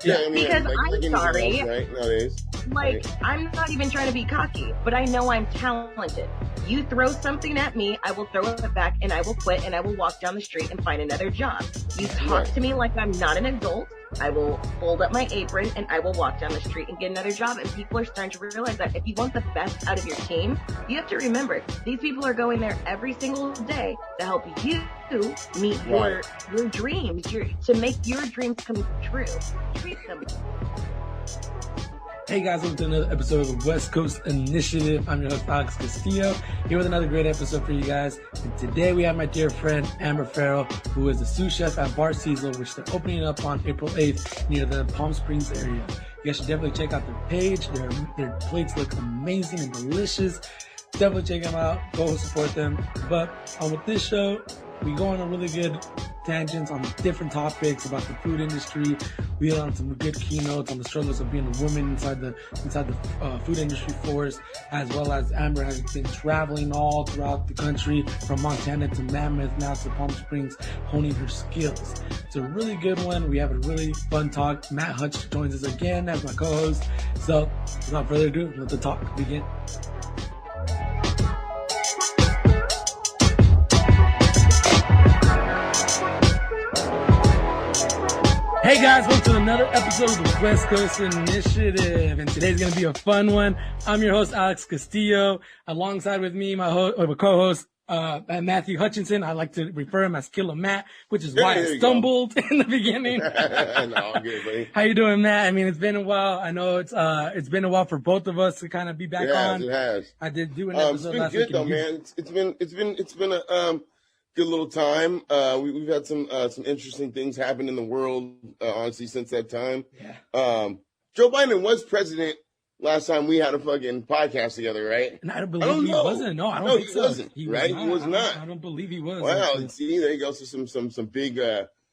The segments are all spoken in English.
Yeah, I mean, Because like I'm anything sorry, else, right? Nowadays, like, right? I'm not even trying to be cocky, but I know I'm talented. You throw something at me, I will throw it back and I will quit and I will walk down the street and find another job. You talk Right. to me like I'm not an adult, I will fold up my apron and I will walk down the street and get another job. And people are starting to realize that if you want the best out of your team, you have to remember these people are going there every single day to help you meet Right. your dreams, to make your dreams come true. Treat them. Hey guys, welcome to another episode of the West Coast Initiative. I'm your host, Alex Castillo, here with another great episode for you guys. And today we have my dear friend, Amber Farrell, who is the sous chef at Bar Cecil, which they're opening up on April 8th near the Palm Springs area. You guys should definitely check out their page. Their plates look amazing and delicious. Definitely check them out. Go support them. But with this show, we go on a really good tangents on different topics about the food industry. We hit on some good keynotes on the struggles of being a woman inside the food industry force, as well as Amber has been traveling all throughout the country from Montana to Mammoth, now to Palm Springs, honing her skills. It's a really good one. We have a really fun talk. Matt Hutch joins us again as my co-host. So without further ado, let the talk begin. Hey guys, welcome to another episode of the West Coast Initiative, and today's going to be a fun one. I'm your host, Alex Castillo. Alongside with me, my co-host, Matthew Hutchinson. I like to refer him as Killer Matt, which is why I stumbled in the beginning. No, I'm good, buddy. How you doing, Matt? I mean, it's been a while. I know it's been a while for both of us to kind of be back on. It has. I did do an episode last week. It's been good though, man. It's been a good little time. We've had some interesting things happen in the world, honestly, since that time. Yeah. Joe Biden was president last time we had a fucking podcast together, right? And I don't believe he wasn't. No, I don't think so. He wasn't. He was not. I don't believe he was. Wow. Actually. See, there you go. So some big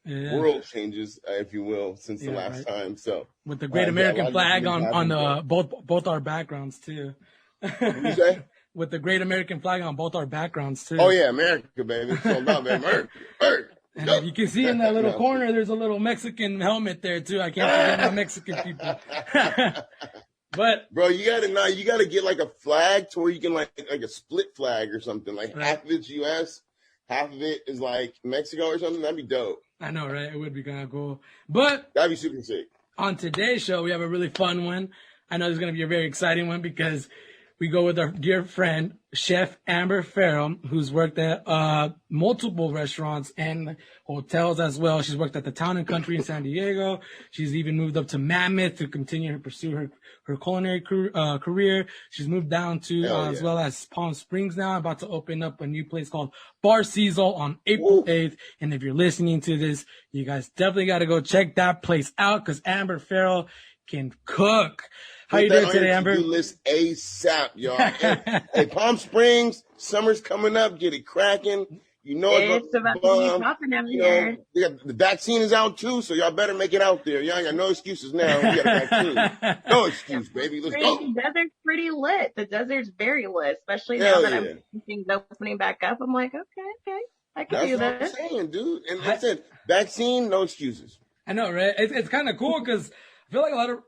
world changes, if you will, since the last time. So with the great American flag on both our backgrounds too. What did you say? With the great American flag on both our backgrounds too. Oh yeah, America, baby. It's all about America. And if you can see in that little corner, there's a little Mexican helmet there too. I can't forget my Mexican people. But bro, you gotta get like a flag to where you can like a split flag or something. Like half of it's US, half of it is like Mexico or something. That'd be dope. I know, right? It would be kind of cool. But that'd be super sick. On today's show, we have a really fun one. I know this is gonna be a very exciting one because we go with our dear friend, Chef Amber Farrell, who's worked at multiple restaurants and hotels as well. She's worked at the Town and Country in San Diego. She's even moved up to Mammoth to continue to pursue her culinary career. She's moved down to as well as Palm Springs now, about to open up a new place called Bar Cecil on April 8th. And if you're listening to this, you guys definitely got to go check that place out because Amber Farrell can cook. How you doing today, Amber? List ASAP, y'all. Hey, Palm Springs, summer's coming up. Get it cracking. You know it's about to be popping out here. The vaccine is out too, so y'all better make it out there. Y'all got no excuses now. We got a vaccine. No excuse, baby. Let's go. The desert's pretty lit. The desert's very lit, especially now that I'm things opening back up. I'm like, okay, I can do that. That's what I'm saying, dude. And listen, vaccine, no excuses. I know, right? It's kind of cool because I feel like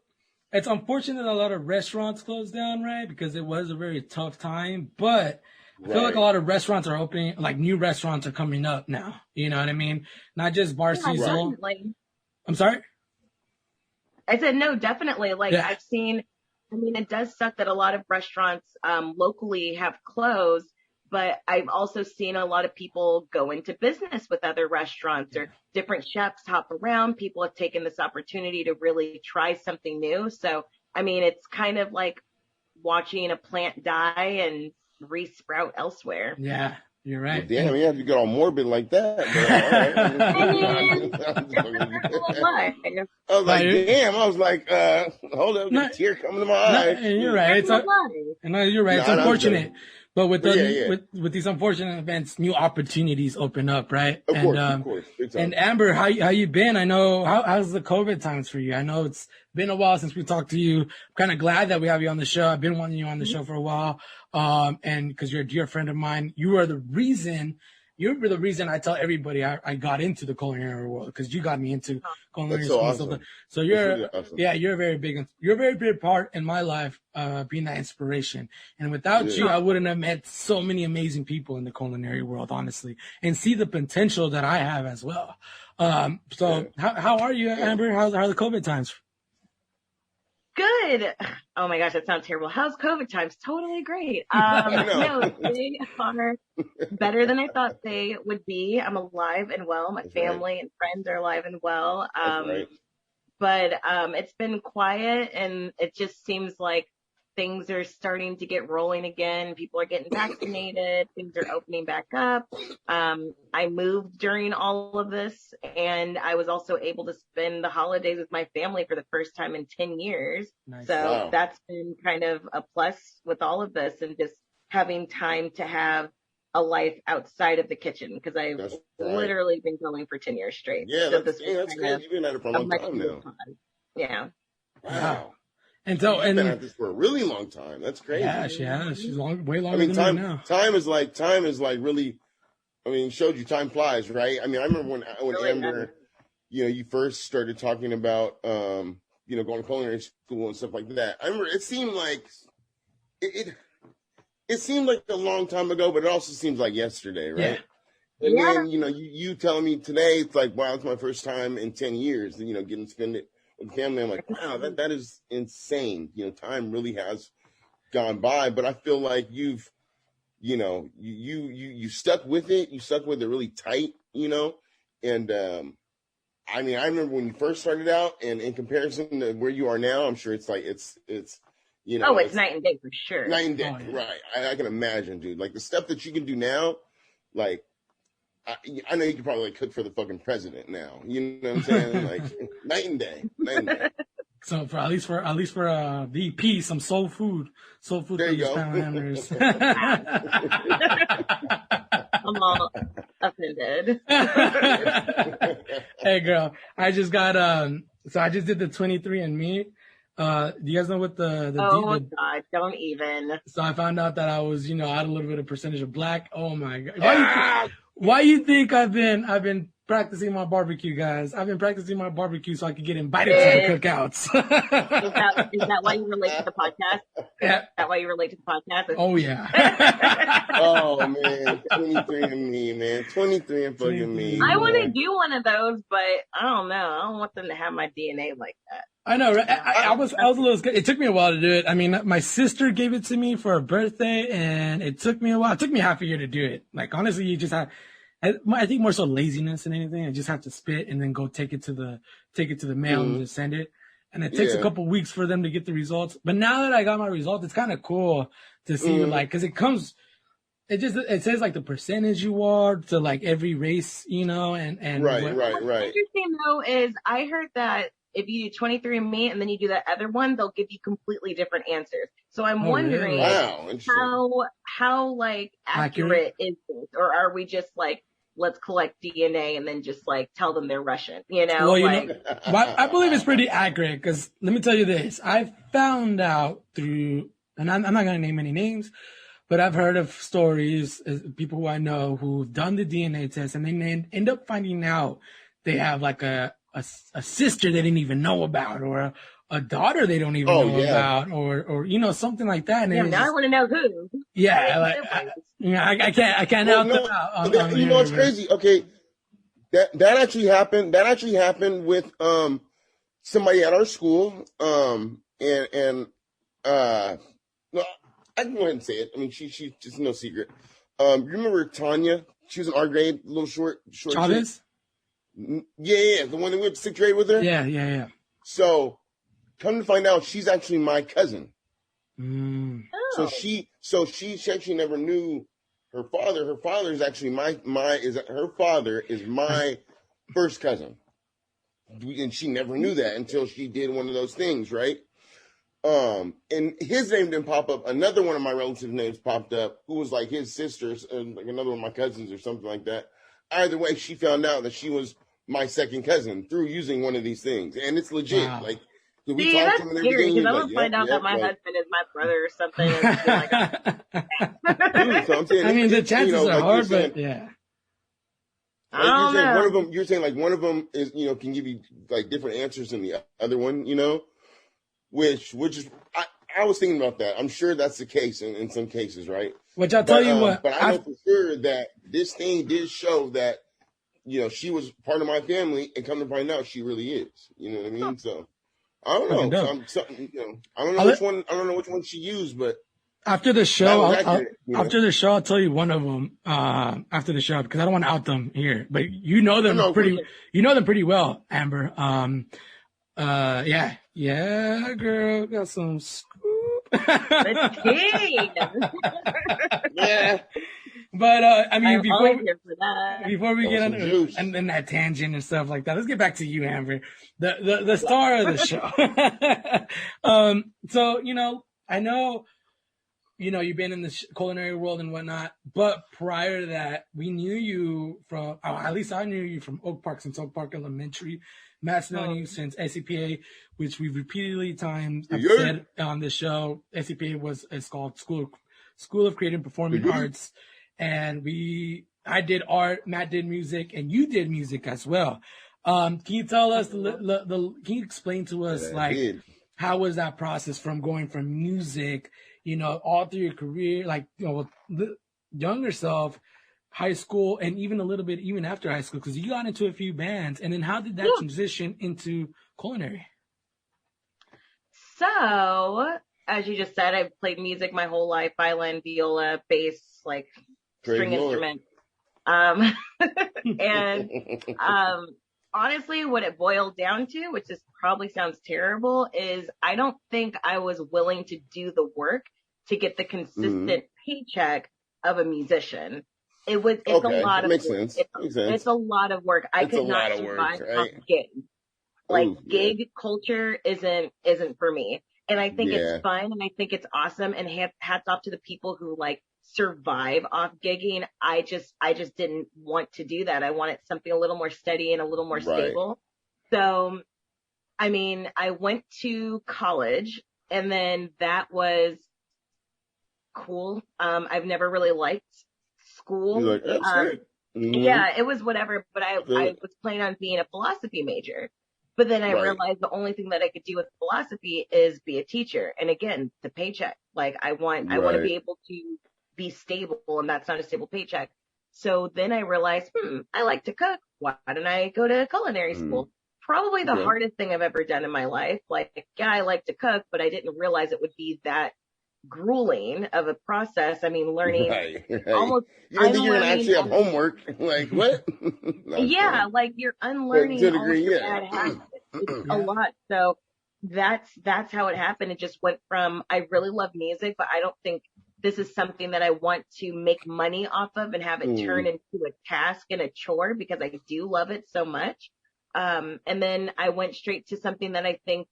it's unfortunate a lot of restaurants closed down, right? Because it was a very tough time. But I feel like a lot of restaurants are opening, like new restaurants are coming up now. You know what I mean? Not just Bar Cecil. Definitely. I'm sorry? I said, no, definitely. I've seen, it does suck that a lot of restaurants locally have closed. But I've also seen a lot of people go into business with other restaurants or different chefs hop around. People have taken this opportunity to really try something new. So, it's kind of like watching a plant die and re-sprout elsewhere. Yeah, you're right. Well, damn, you have to get all morbid like that. I was like, damn. I was like, hold up, a tear coming to my eye. You're right. You're right. It's unfortunate. But with these unfortunate events, new opportunities open up, right? Of course. And Amber, how you been? I know how's the COVID times for you? I know it's been a while since we talked to you. I'm kind of glad that we have you on the show. I've been wanting you on the show for a while, and because you're a dear friend of mine, you are the reason you're the reason I tell everybody I got into the culinary world, because you got me into culinary That's so school. awesome. So you're you're a very big part in my life, being that inspiration. And without you, I wouldn't have met so many amazing people in the culinary world, honestly, and see the potential that I have as well. How are you, Amber? How are the COVID times? Good. Oh my gosh, that sounds terrible. How's COVID times? Totally great. No, they are better than I thought they would be. I'm alive and well. My family and friends are alive and well. But it's been quiet, and it just seems like things are starting to get rolling again. People are getting vaccinated. Things are opening back up. I moved during all of this, and I was also able to spend the holidays with my family for the first time in 10 years. Nice. So that's been kind of a plus with all of this, and just having time to have a life outside of the kitchen, because I've literally been going for 10 years straight. Yeah, so that's good. You've been at it for a long time now. Yeah. Wow. And so, she's been at this for a really long time. That's crazy. Yeah, she's way longer than me now. Time is like really. I mean, showed you time flies, right? I mean, I remember when really Amber, you first started talking about, going to culinary school and stuff like that. I remember it seemed like it seemed like a long time ago, but it also seems like yesterday, right? Yeah. And then you telling me today, it's like, wow, it's my firting time in 10 years. Getting to spend it with family. I'm like, wow, that is insane. Time really has gone by, but I feel like you stuck with it. You stuck with it really tight, and I mean, I remember when you first started out, and in comparison to where you are now, I'm sure it's like, it's it's night and day for sure. Night and day, right. I can imagine, dude. Like the stuff that you can do now, like, I know you could probably cook for the fucking president now. You know what I'm saying? Like night and day. So at least for VP, some soul food there for you these go. family members. I'm all offended. Hey girl, I just got so I just did the 23andMe. Do you guys know what the God, don't even. So I found out that I was, I had a little bit of percentage of black. Oh my God. Why you think I've been practicing my barbecue, guys? I've been practicing my barbecue so I could get invited to the cookouts. Is that why you relate to the podcast? Yeah. Is that why you relate to the podcast? Oh yeah. Oh man, 23andMe, man, 23andMe. I want to do one of those, but I don't know. I don't want them to have my DNA like that. I know, right? I was a little scared. It took me a while to do it. I mean, my sister gave it to me for her birthday, and it took me a while. It took me half a year to do it. Like, honestly, you just have, I think more so laziness than anything. I just have to spit and then go take it to the mail and just send it. And it takes a couple weeks for them to get the results. But now that I got my results, it's kind of cool to see, cause it says like the percentage you are to like every race, and right. What's interesting though is I heard that if you do 23andMe and then you do that other one, they'll give you completely different answers. So I'm wondering how like accurate is this, or are we just like, let's collect DNA and then just like tell them they're Russian, Well, I believe it's pretty accurate, because let me tell you this. I found out through, and I'm not going to name any names, but I've heard of stories, people who I know who've done the DNA test, and they end up finding out they have like a sister they didn't even know about, or a daughter they don't even know about, or something like that. And now I want to know who. Yeah, I can't help them out. It's crazy. Okay, that actually happened. That actually happened with somebody at our school. Well, I can go ahead and say it. I mean, she just no secret. You remember Tanya? She was in our grade, a little short. Chavez? Yeah, the one that went to 6th grade with her. Yeah. So, come to find out, she's actually my cousin. Oh. So she actually never knew her father. Her father is actually her father is my first cousin, and she never knew that until she did one of those things, right? And his name didn't pop up. Another one of my relatives' names popped up, who was like his sisters, like another one of my cousins or something like that. Either way, she found out that she was my second cousin through using one of these things, and it's legit. Wow. Like, did we talk to him and everything? Because I would find out that my husband is my brother or something. And dude, so I'm saying, I mean, the chances are hard, but yeah. I don't know. One of them, you're saying like one of them is, can give you like different answers than the other one, which is, I was thinking about that. I'm sure that's the case in some cases, right? Which I'll tell you what. But I know for sure that this thing did show that, she was part of my family, and come to find out she really is. You know what I mean? So I don't know. I don't know which one. I don't know which one she used, but after the show, I'll tell you one of them. After the show, because I don't want to out them here, but you know them pretty well, Amber. Yeah, girl, got some scoop. Let's see. Yeah. But I mean, before we get on and then that tangent and stuff like that, let's get back to you, Amber, the star of the show. So I know, you've been in the culinary world and whatnot, but prior to that, we knew you from, at least I knew you from Oak Park, since Oak Park Elementary. Matt's known you since SCPA, which we've repeatedly times said on the show. SCPA it's called School of Creative and Performing Arts. And I did art, Matt did music, and you did music as well. Can you tell us can you explain to us how was that process from going from music, all through your career, the younger self, high school, and even a little bit even after high school, because you got into a few bands, and then how did that transition into culinary? So, as you just said, I've played music my whole life: violin, viola, bass, string instrument. And honestly, what it boiled down to, which probably sounds terrible, is I don't think I was willing to do the work to get the consistent paycheck of a musician. It's a lot of work. It's a lot of work. I could not survive off gigs. Gig culture isn't for me. And I think it's fun, and I think it's awesome, and hats off to the people who survive off gigging. I just didn't want to do that. I wanted something a little more steady and a little more stable. So, I mean, I went to college, and then that was cool. I've never really liked school. You're like, that's great. Yeah, it was whatever, but I was planning on being a philosophy major. But then I realized the only thing that I could do with philosophy is be a teacher. And again, the paycheck. I want to be able to be stable, and that's not a stable paycheck. So then I realized, I like to cook. Why don't I go to culinary school? Probably the hardest thing I've ever done in my life. I like to cook, but I didn't realize it would be that grueling of a process. I mean, learning almost. You don't think you're gonna actually have homework? What? Yeah, you're unlearning to a degree, all your bad habits. It's a lot. So that's how it happened. It just went from, I really love music, but I don't think this is something that I want to make money off of and have it turn into a task and a chore, because I do love it so much. And then I went straight to something that I think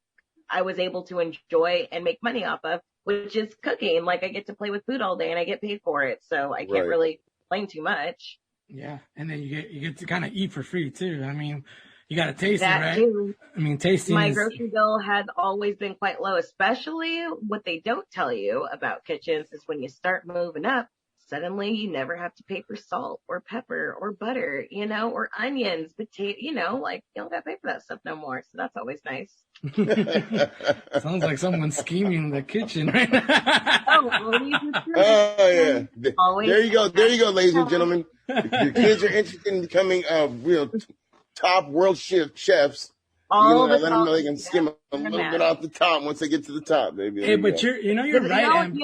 I was able to enjoy and make money off of, which is cooking. I get to play with food all day and I get paid for it. So I can't really complain too much. Yeah. And then you get to kind of eat for free too. I mean, you got to taste it, right? Too. I mean, tasting. My grocery bill has always been quite low, especially what they don't tell you about kitchens is when you start moving up, suddenly you never have to pay for salt or pepper or butter, or onions, potato, you don't got to pay for that stuff no more. So that's always nice. Sounds like someone's scheming in the kitchen right now. Yeah. There you go, ladies and gentlemen. If your kids are interested in becoming, top world chefs, let them know they can skim a little bit off the top once they get to the top, baby. Hey, but you're right, Amber.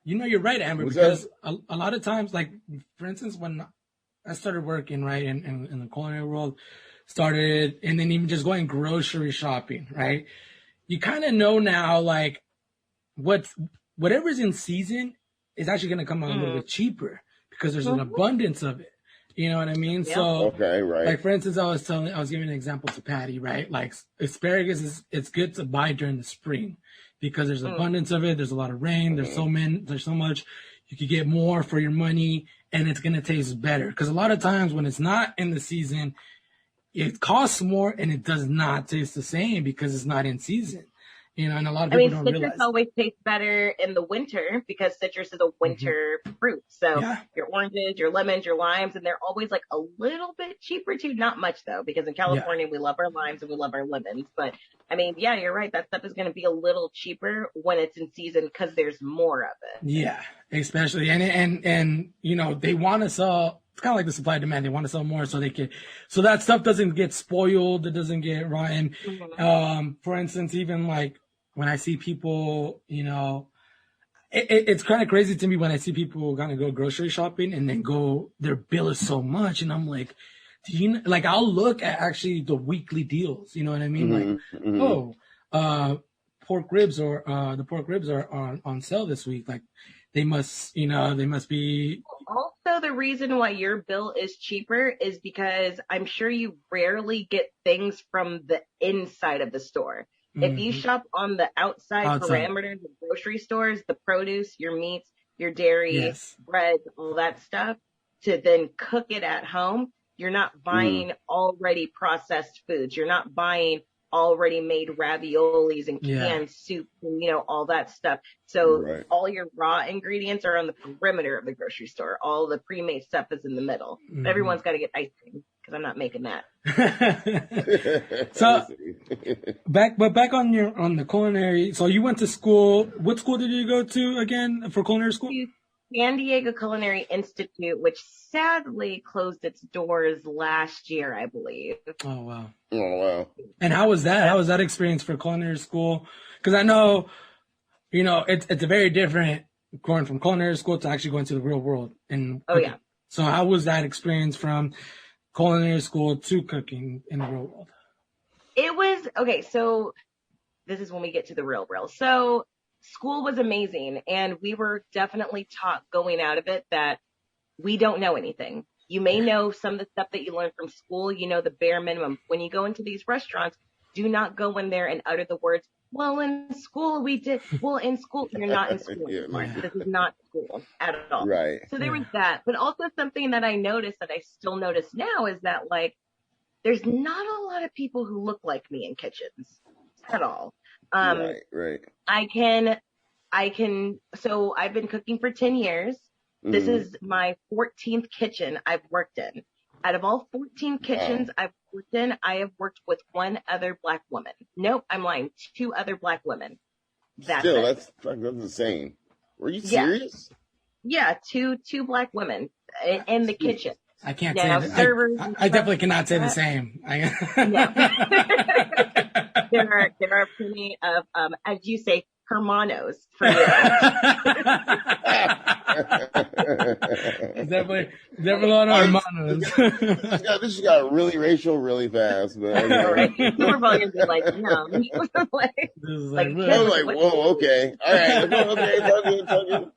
You're right, Amber, because a lot of times, for instance, when I started working, right, in the culinary world, and then even just going grocery shopping, right, you kind of know now, whatever's in season is actually going to come out a little bit cheaper because there's an abundance of it. You know what I mean? Yeah. So, for instance, I was giving an example to Patty, right? Asparagus it's good to buy during the spring because there's abundance of it. There's a lot of rain. There's so much. You could get more for your money, and it's gonna taste better. Because a lot of times when it's not in the season, it costs more and it does not taste the same because it's not in season. you know, and a lot of I people mean, don't citrus realize. always tastes better in the winter because citrus is a winter fruit. So Yeah. your oranges, your lemons, your limes, and they're always like a little bit cheaper too. Not much though, because in California we love our limes and we love our lemons. But I mean, yeah, you're right. That stuff is going to be a little cheaper when it's in season because there's more of it. Yeah, especially and you know, they want to sell. It's kind of like the supply and demand. They want to sell more so they can, so that stuff doesn't get spoiled. It doesn't get rotten. For instance, even like when I see people, you know, it's kind of crazy to me when I see people kind of go grocery shopping and then go, their bill is so much, and I'm like, do you like? I'll look at actually the weekly deals. You know what I mean? Like, pork ribs or the pork ribs are on sale this week. Like, they must, you know, they must be. Also, the reason why your bill is cheaper is because I'm sure you rarely get things from the inside of the store. If you shop on the outside parameters of grocery stores, the produce, your meats, your dairy, bread, all that stuff, to then cook it at home, you're not buying already processed foods. You're not buying already made raviolis and canned soup and, you know, all that stuff. So all your raw ingredients are on the perimeter of the grocery store. All the pre-made stuff is in the middle. But everyone's got to get ice cream because I'm not making that. So back on the culinary. So you went to school. What school did you go to again for culinary school? San Diego Culinary Institute, which sadly closed its doors last year, I believe. Oh, wow. Oh, wow. And how was that? How was that experience for culinary school? Because I know, you know, it's a very different going from culinary school to actually going to the real world. And yeah. So how was that experience from culinary school to cooking in the real world? It was, okay, so this is when we get to the real world. So school was amazing, and we were definitely taught going out of it that we don't know anything. You may know some of the stuff that you learned from school, you know, the bare minimum. When you go into these restaurants, do not go in there and utter the words, well, in school we did, well, in school, you're not in school. This is not school at all. Right. So there was that. But also something that I noticed that I still notice now is that, like, there's not a lot of people who look like me in kitchens at all. Right. So I've been cooking for 10 years. This is my 14th kitchen I've worked in. Out of all 14 kitchens I've worked in, I have worked with one other Black woman. Nope, I'm lying. 2 other Black women. That's insane. Were you serious? Yeah, two Black women in the kitchen. I can't now, say servers I definitely cannot say the same. There are plenty of, as you say, hermanos for you. definitely a lot of hermanos. This just got really racial really fast. But People were probably gonna be like, no. Whoa, okay. All right. Okay, talking.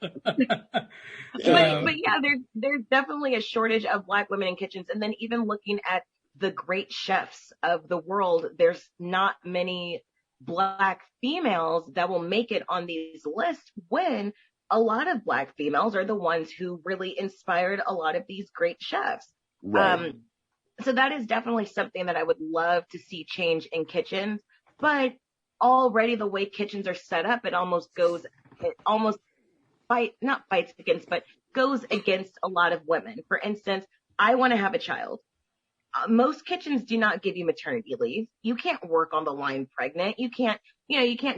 But yeah, there's definitely a shortage of Black women in kitchens. And then even looking at the great chefs of the world, there's not many Black females that will make it on these lists, when a lot of Black females are the ones who really inspired a lot of these great chefs. Right. So that is definitely something that I would love to see change in kitchens. But already the way kitchens are set up, it goes against a lot of women. For instance, I want to have a child. Most kitchens do not give you maternity leave. You can't work on the line pregnant. You can't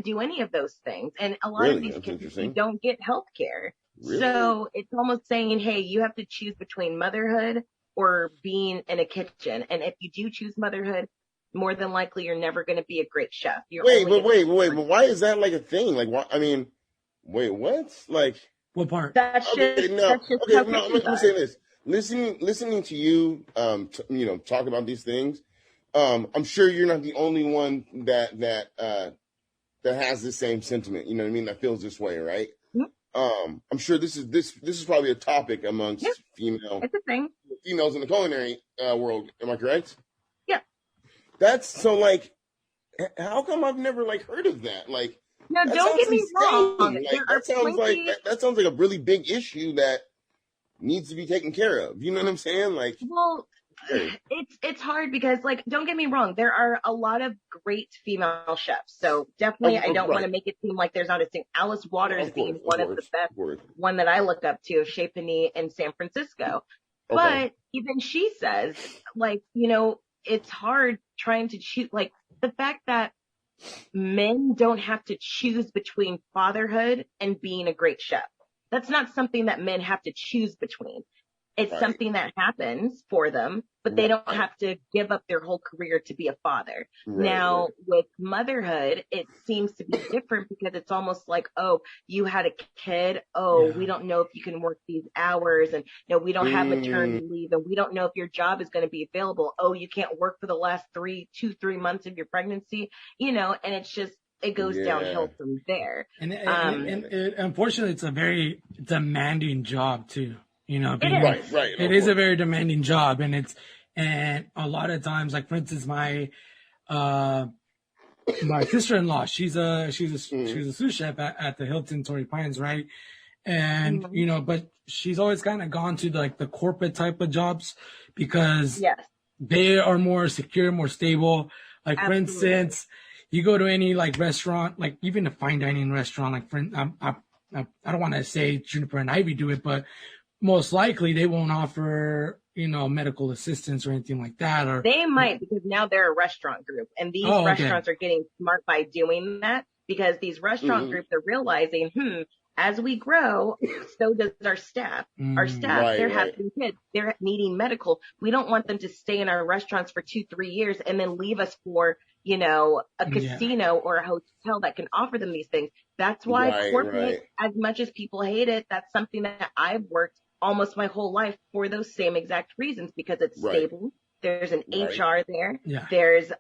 do any of those things. And a lot of these kitchens, you don't get health care. Really? So it's almost saying, hey, you have to choose between motherhood or being in a kitchen. And if you do choose motherhood, more than likely you're never going to be a great chef. Wait, but why is that like a thing? Like, what? I mean, wait, what? Like, what part? That's just I'm saying this. Listening to you, talk about these things. I'm sure you're not the only one that has the same sentiment. You know what I mean? That feels this way, right? Mm-hmm. I'm sure this is probably a topic amongst it's a thing. Females in the culinary world. Am I correct? Yeah. That's so. Like, how come I've never heard of that? Like, no, don't get me wrong. That sounds like a really big issue that needs to be taken care of. You know what I'm saying? Like, well, It's hard because, like, don't get me wrong, there are a lot of great female chefs. So definitely, I don't want to make it seem like there's not a thing. Alice Waters being one of the best, one that I look up to, Chez Panisse in San Francisco. But even she says, like, you know, it's hard trying to choose, like, the fact that men don't have to choose between fatherhood and being a great chef. That's not something that men have to choose between. It's something that happens for them, but they don't have to give up their whole career to be a father. Now, with motherhood, it seems to be different because it's almost like, oh, you had a kid. Oh, we don't know if you can work these hours, and you know, we don't have maternity leave, and we don't know if your job is going to be available. Oh, you can't work for the last 3 months of your pregnancy, you know, and it's just, it goes downhill from there. And unfortunately, it's a very demanding job too. You know, it is a very demanding job, and a lot of times, like for instance, my sister-in-law, she's a sous chef at the Hilton Torrey Pines, right? And you know, but she's always kind of gone to like the corporate type of jobs because they are more secure, more stable. Like for instance, you go to any like restaurant, like even a fine dining restaurant, like I don't want to say Juniper and Ivy do it, but most likely they won't offer, you know, medical assistance or anything like that. Or they might, because now they're a restaurant group, and these restaurants are getting smart by doing that, because these restaurant groups are realizing, as we grow, so does our staff. Our staff, they're having kids, they're needing medical. We don't want them to stay in our restaurants for 2-3 years and then leave us for, you know, a casino or a hotel that can offer them these things. That's why corporate, as much as people hate it, that's something that I've worked almost my whole life for those same exact reasons, because it's stable. There's an HR there. There's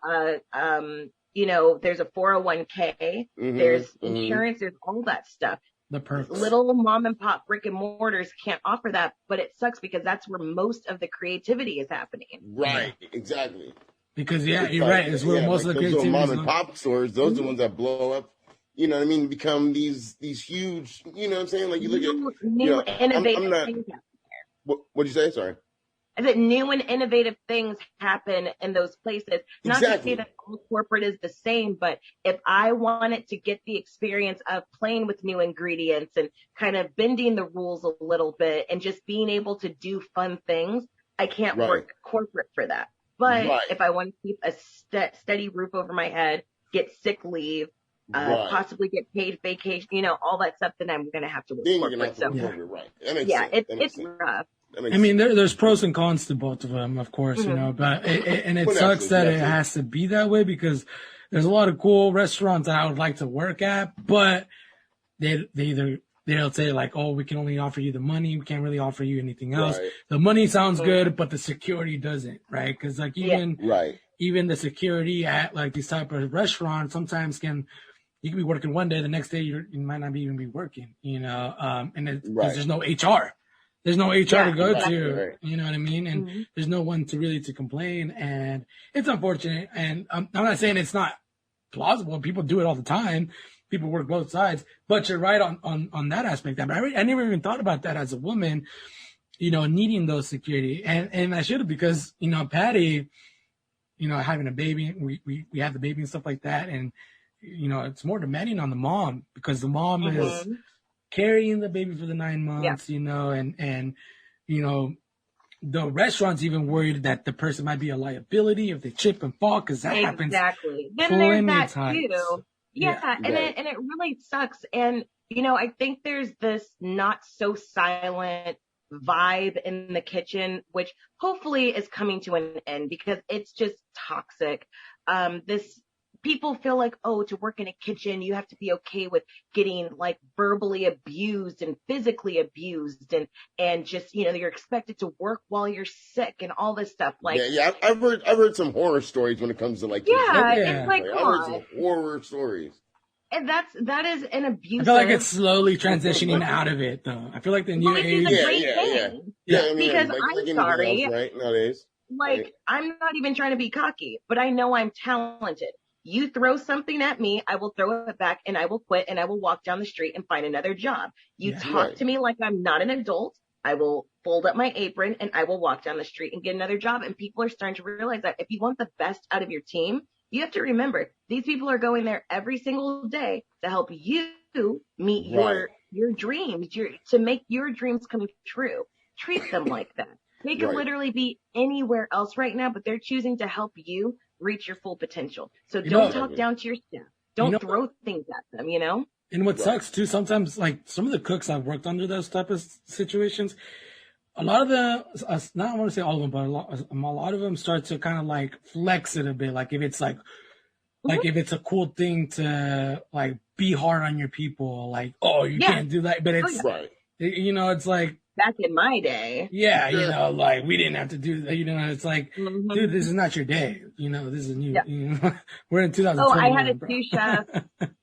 you know, there's a 401k. There's insurance. There's all that stuff. The perks. Little mom and pop brick and mortars can't offer that, but it sucks because that's where most of the creativity is happening. Right. Exactly. Because you're right. It's where most of the creativity is. Those mom and pop stores, those are the ones that blow up. You know what I mean? Become these huge, you know what I'm saying? Like you look at new innovative things happen there. What'd you say? Sorry. I said new and innovative things happen in those places. Not to say that all corporate is the same, but if I wanted to get the experience of playing with new ingredients and kind of bending the rules a little bit and just being able to do fun things, I can't work corporate for that. But if I want to keep a steady roof over my head, get sick leave, possibly get paid vacation, you know, all that stuff, then I'm going to have to work corporate. It's rough. I mean, there's pros and cons to both of them, of course, you know, but it sucks that it has to be that way, because there's a lot of cool restaurants that I would like to work at, but they'll say like, oh, we can only offer you the money. We can't really offer you anything else. The money sounds good, but the security doesn't, right? Because like even the security at like these type of restaurants sometimes you can be working one day, the next day you might not even be working, you know, and there's no HR. There's no HR to go to, you know what I mean? And there's no one to complain. And it's unfortunate. And I'm not saying it's not plausible. People do it all the time. People work both sides. But you're right on that aspect. But I never even thought about that as a woman, you know, needing those security. And I should have, because, you know, Patty, you know, having a baby, we have the baby and stuff like that. And, you know, it's more demanding on the mom, because the mom is carrying the baby for the 9 months, you know, and, you know, the restaurant's even worried that the person might be a liability if they trip and fall, because that happens. Exactly. Then there's that too. And it really sucks. And, you know, I think there's this not so silent vibe in the kitchen, which hopefully is coming to an end, because it's just toxic. People feel like, oh, to work in a kitchen, you have to be okay with getting like verbally abused and physically abused, and just, you know, you're expected to work while you're sick and all this stuff. Like, I've heard some horror stories when it comes to like, it's like, I've heard some horror stories. And that is an abuse. I feel like it's slowly transitioning out of it, though. I feel like the new age. I mean, because I'm sorry, right nowadays. Like, I'm not even trying to be cocky, but I know I'm talented. You throw something at me, I will throw it back, and I will quit, and I will walk down the street and find another job. You talk to me like I'm not an adult. I will fold up my apron and I will walk down the street and get another job. And people are starting to realize that if you want the best out of your team, you have to remember these people are going there every single day to help you meet your dreams, to make your dreams come true. Treat them like that. They could literally be anywhere else right now, but they're choosing to help you reach your full potential. So don't talk down to your staff. Don't throw things at them, And what sucks too, sometimes like some of the cooks I've worked under those type of situations, a lot of them, not I want to say all of them, but a lot of them start to kind of like flex it a bit. Like if it's like if it's a cool thing to like be hard on your people, like, oh, you can't do that. But it's, it's like, back in my day. Yeah, like we didn't have to do that. It's like, dude, this is not your day. This is new. We're in 2020. Oh, I had a sous chef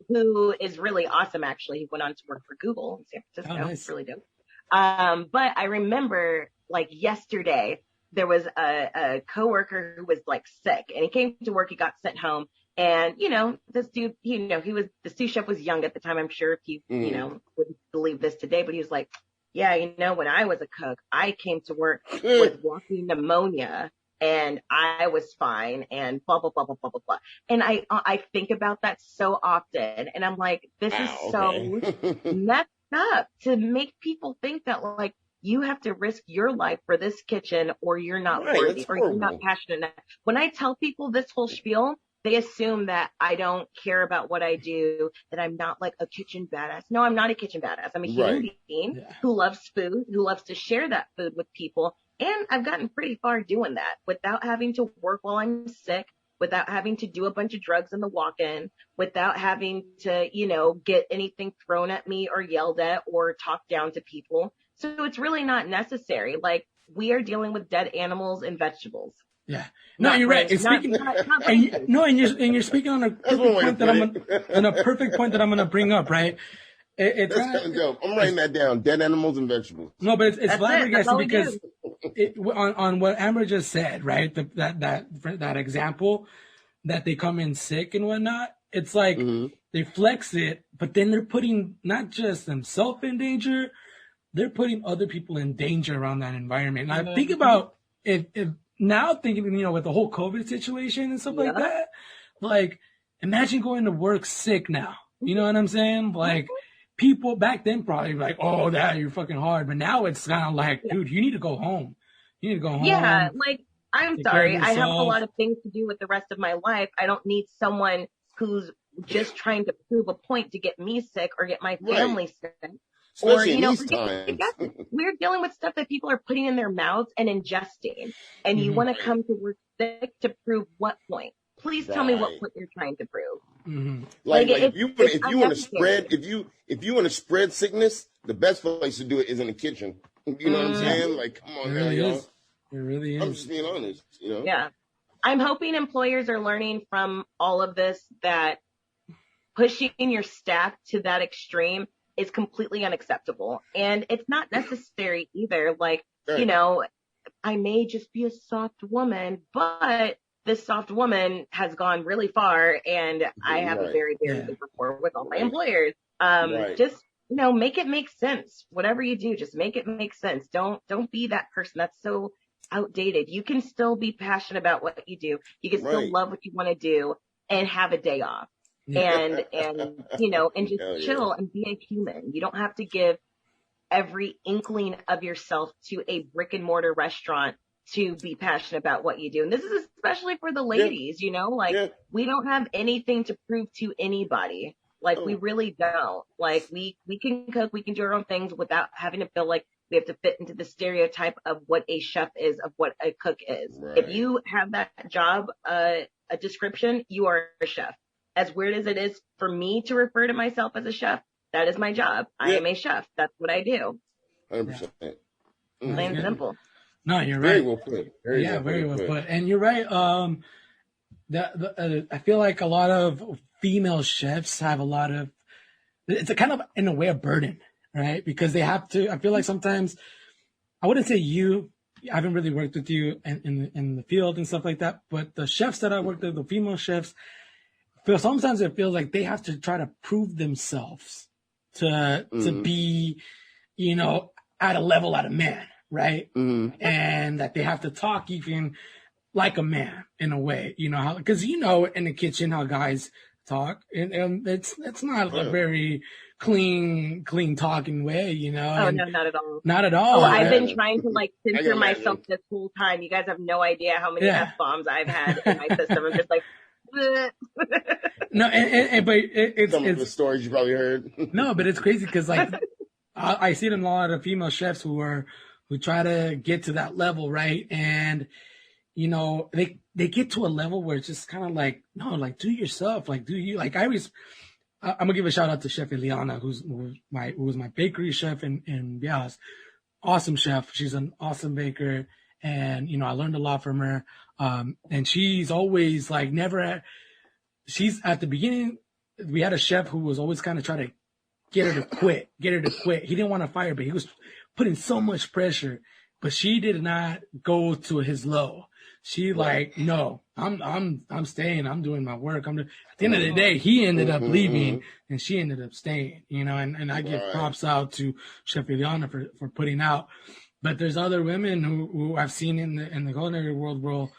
who is really awesome, actually. He went on to work for Google in San Francisco. Oh, nice. It's really dope. But I remember like yesterday, there was a coworker who was like sick and he came to work, he got sent home. And, this dude, the sous chef was young at the time. I'm sure if he, wouldn't believe this today, but he was like, yeah, when I was a cook, I came to work with walking pneumonia and I was fine and blah, blah, blah, blah, blah, blah, blah. And I think about that so often. And I'm like, this is so messed up to make people think that like you have to risk your life for this kitchen or you're not worthy or you're not passionate enough. When I tell people this whole spiel, they assume that I don't care about what I do, that I'm not like a kitchen badass. No, I'm not a kitchen badass. I'm a human being who loves food, who loves to share that food with people. And I've gotten pretty far doing that without having to work while I'm sick, without having to do a bunch of drugs in the walk-in, without having to, get anything thrown at me or yelled at or talked down to people. So it's really not necessary. Like we are dealing with dead animals and vegetables. Yeah. No, you're right. It's speaking, and you're speaking on a perfect point that I'm gonna bring up, right? That's kind of dope. I'm writing that down. Dead animals and vegetables. No, but it's flabbergasting because on what Amber just said, right? That example that they come in sick and whatnot. It's like they flex it, but then they're putting not just themselves in danger, they're putting other people in danger around that environment. And I think about if now thinking, with the whole COVID situation and stuff like that, like imagine going to work sick now. You know what I'm saying? Like people back then probably like, oh, you're fucking hard. But now it's kind of like, dude, you need to go home. You need to go home. Yeah, like I'm sorry. I have a lot of things to do with the rest of my life. I don't need someone who's just trying to prove a point to get me sick or get my family sick. Especially in these times. We're dealing with stuff that people are putting in their mouths and ingesting. And you want to come to work sick to prove what point? Please tell me what point you're trying to prove. Like if you want to spread sickness, the best place to do it is in the kitchen. You know what I'm saying? Like, come on, now, y'all. It really is. I'm just being honest, Yeah. I'm hoping employers are learning from all of this that pushing your staff to that extreme is completely unacceptable. And it's not necessary either. Like, I may just be a soft woman, but this soft woman has gone really far and I have a very, very good rapport with all my employers. Just, make it make sense. Whatever you do, just make it make sense. Don't be that person that's so outdated. You can still be passionate about what you do. You can still love what you want to do and have a day off. And just chill and be a human. You don't have to give every inkling of yourself to a brick and mortar restaurant to be passionate about what you do. And this is especially for the ladies, we don't have anything to prove to anybody. Like we really don't. Like we can cook, we can do our own things without having to feel like we have to fit into the stereotype of what a chef is, of what a cook is. Right. If you have that job, a description, you are a chef. As weird as it is for me to refer to myself as a chef, that is my job. I am a chef. That's what I do. 100%. Plain and simple. No, you're very right. Well put. Very well put. And you're right. I feel like a lot of female chefs have it's a kind of, in a way, a burden, right? Because they have to, I feel like sometimes, I wouldn't say I haven't really worked with you in the field and stuff like that, but the chefs that I worked with, the female chefs, sometimes it feels like they have to try to prove themselves to be, at a level at a man, right? Mm-hmm. And that they have to talk even like a man in a way, you know, how, because you know in the kitchen how guys talk, and it's not a very clean talking way, you know. Oh, and no, not at all. not at all. Oh, I've been trying to like I censor can myself imagine. this whole time. You guys have no idea how many Yeah. F-bombs I've had in my system. I'm just like, bleh. No, but Some of the it's stories you probably heard. no, but it's crazy because like I see it in a lot of female chefs who try to get to that level, right? And you know, they get to a level where it's just kind of like, no, like do yourself, like do you, like I'm gonna give a shout out to Chef Eliana, who was my bakery chef in Bias. Awesome chef. She's an awesome baker, and you know I learned a lot from her. And she's always like she's at the beginning. We had a chef who was always kind of trying to get her to quit. He didn't want to fire, but he was putting so much pressure. But she did not go to his low. She like, no, I'm staying. I'm doing my work. At the end of the day, he ended up leaving and she ended up staying, you know, and I give props out to Chef Eliana for putting out. But there's other women who I've seen in the culinary world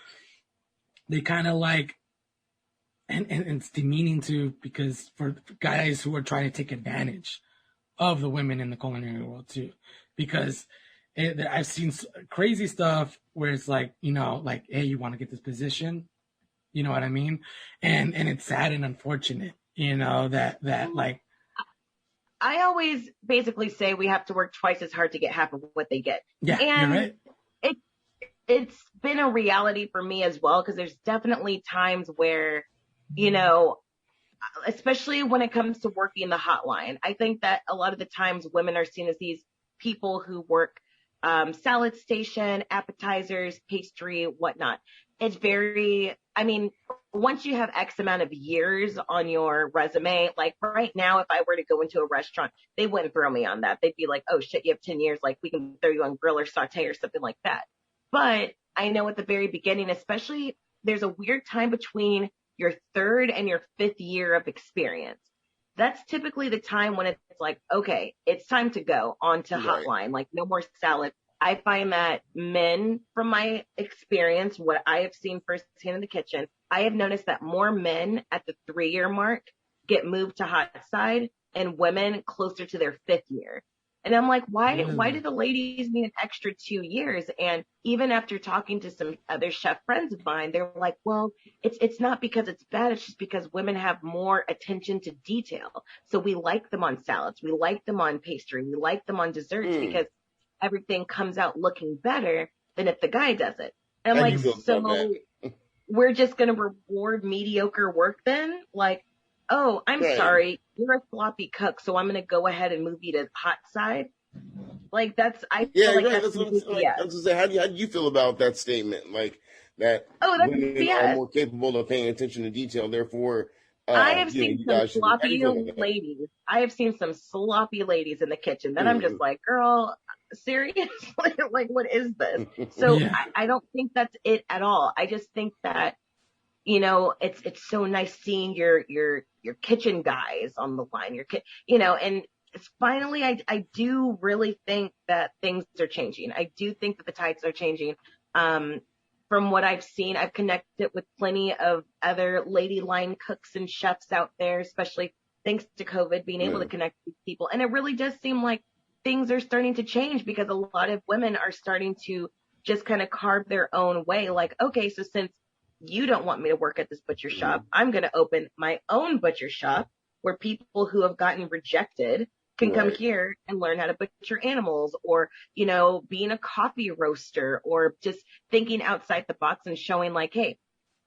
they kind of like, and it's demeaning too, because for guys who are trying to take advantage of the women in the culinary world too, because I've seen crazy stuff where it's like, you know, like, hey, you want to get this position, you know what I mean? And it's sad and unfortunate, you know, that like. I always basically say we have to work twice as hard to get half of what they get. Yeah, and you're right. It's been a reality for me as well, because there's definitely times where, you know, especially when it comes to working the hotline, I think that a lot of the times women are seen as these people who work salad station, appetizers, pastry, whatnot. It's very, I mean, once you have X amount of years on your resume, like right now, if I were to go into a restaurant, they wouldn't throw me on that. They'd be like, oh shit, you have 10 years. Like we can throw you on grill or saute or something like that. But I know at the very beginning, especially there's a weird time between your third and your fifth year of experience. That's typically the time when it's like, okay, it's time to go on to hotline, like no more salad. I find that men, from my experience, what I have seen firsthand in the kitchen, I have noticed that more men at the 3-year mark get moved to hot side and women closer to their 5th year. And I'm like, why do the ladies need an extra 2 years? And even after talking to some other chef friends of mine, they're like, well, it's not because it's bad. It's just because women have more attention to detail. So we like them on salads. We like them on pastry. We like them on desserts because everything comes out looking better than if the guy does it. And I'm like, so we're just going to reward mediocre work then? Like, oh, I'm sorry, you're a sloppy cook, so I'm going to go ahead and move you to hot side. Like I feel like that's what I'm saying. I was gonna say, how do you feel about that statement? Like that women are more capable of paying attention to detail, therefore I have seen some sloppy ladies. I have seen some sloppy ladies in the kitchen that I'm just like, girl, seriously? Like, what is this? So I don't think that's it at all. I just think that, you know, it's so nice seeing your kitchen guys on the line, and it's finally, I do really think that things are changing. I do think that the tides are changing. From what I've seen, I've connected with plenty of other lady line cooks and chefs out there, especially thanks to COVID, being able to connect with people. And it really does seem like things are starting to change because a lot of women are starting to just kind of carve their own way. Like, okay, so since you don't want me to work at this butcher shop, I'm going to open my own butcher shop where people who have gotten rejected can come here and learn how to butcher animals, or, you know, being a coffee roaster, or just thinking outside the box and showing like, hey,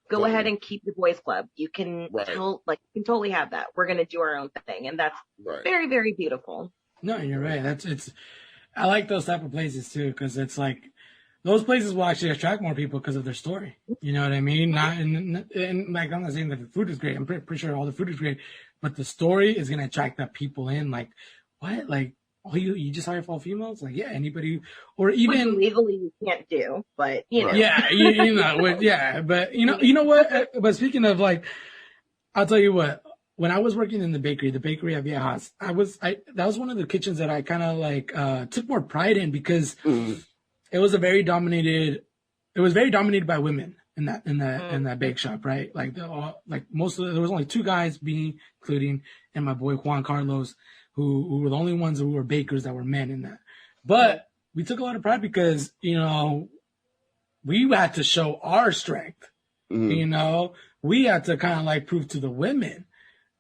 go ahead and keep your boys club. You can you can totally have that. We're going to do our own thing. And that's very, very beautiful. No, you're right. I like those type of places too, because it's like those places will actually attract more people because of their story. You know what I mean? And like, I'm not saying that the food is great. I'm pretty sure all the food is great, but the story is going to attract that people in. Like, what? Like, oh, you just hire all females? Like, yeah, anybody, or even legally you can't do, but you know. Yeah, but you know what? But speaking of, like, I'll tell you what when I was working in the bakery at Viejas, that was one of the kitchens that I kind of like took more pride in because it was very dominated by women in that bake shop, right? Like there was only 2 guys, me including, and my boy Juan Carlos, who were the only ones who were bakers that were men in that. But we took a lot of pride because, you know, we had to show our strength. You know, we had to kind of like prove to the women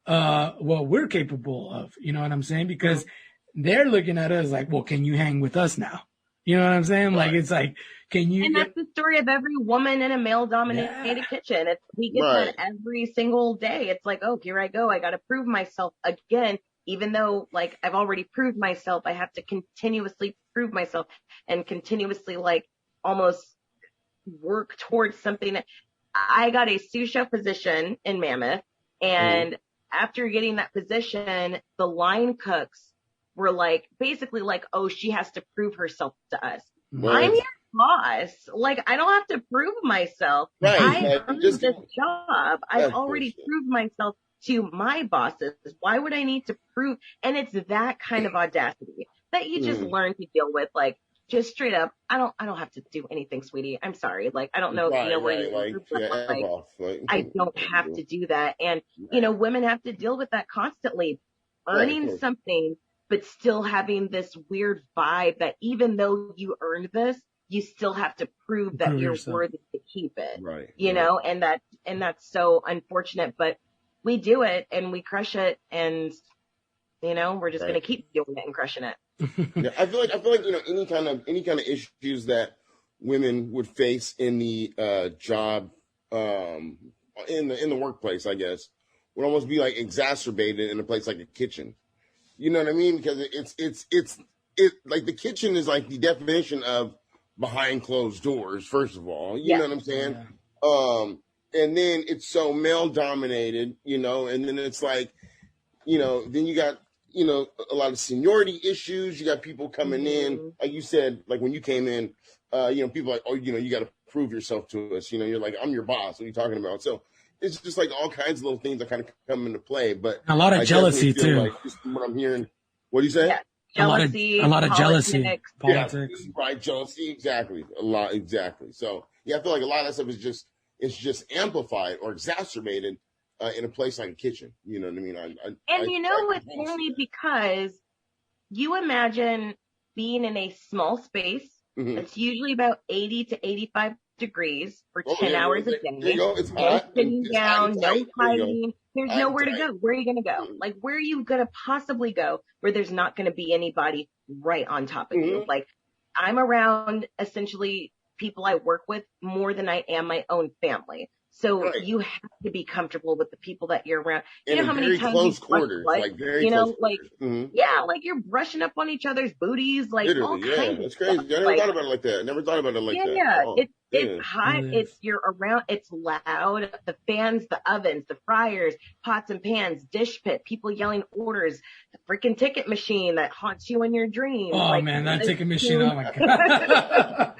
what we're capable of. You know what I'm saying? Because they're looking at us like, well, can you hang with us now? You know what I'm saying? Right. Like, it's like, can you? And that's the story of every woman in a male-dominated kitchen. We get that every single day. It's like, oh, here I go. I got to prove myself again. Even though, like, I've already proved myself, I have to continuously prove myself and continuously, like, almost work towards something. I got a sous chef position in Mammoth, and after getting that position, the line cooks were like, basically like, oh, she has to prove herself to us. Right. I'm your boss. Like, I don't have to prove myself. Right. I earned this job. I've already proved myself to my bosses. Why would I need to prove? And it's that kind of audacity that you just learn to deal with. Like, just straight up, I don't have to do anything, sweetie. I'm sorry. Like, I don't know if you know what it is, but I don't have to do that. And, you know, women have to deal with that constantly, earning something, but still having this weird vibe that even though you earned this, you still have to prove that you're worthy to keep it. Right. You know, and that's so unfortunate, but we do it and we crush it, and, you know, we're just going to keep doing it and crushing it. Yeah, I feel like, you know, any kind of issues that women would face in the job, in the workplace, I guess, would almost be like exacerbated in a place like a kitchen. You know what I mean? Because it's like the kitchen is like the definition of behind closed doors, first of all. You know what I'm saying? Yeah. And then it's so male dominated, you know, and then it's like, you know, then you got, you know, a lot of seniority issues. You got people coming in, like you said, like when you came in, you know, people like, oh, you know, you got to prove yourself to us. You know, you're like, I'm your boss. What are you talking about? So it's just like all kinds of little things that kind of come into play. But a lot of jealousy too. Like, just what I'm hearing. What do you say? Yeah. Jealousy, a lot of jealousy, politics. Yeah, right, jealousy, exactly. A lot, exactly. So yeah, I feel like a lot of that stuff is just amplified or exacerbated in a place like a kitchen. You know what I mean? It's only because you imagine being in a small space that's usually about 80 to 85 degrees for 10 hours a day. There you go. It's hot. Sitting down, no hiding. There's nowhere to go. Where are you going to go? Like, where are you going to possibly go where there's not going to be anybody right on top of you? Like, I'm around essentially people I work with more than I am my own family. So you have to be comfortable with the people that you're around. You know how many times close quarters, like very close quarters. Yeah, like you're brushing up on each other's booties, like literally, all kinds of it's crazy. Stuff. I never thought about it like that. Never thought about it like that. Yeah, it's hot. It's you're around. It's loud. The fans, the ovens, the fryers, pots and pans, dish pit, people yelling orders, the freaking ticket machine that haunts you in your dreams. Oh man, that ticket machine! Oh my god!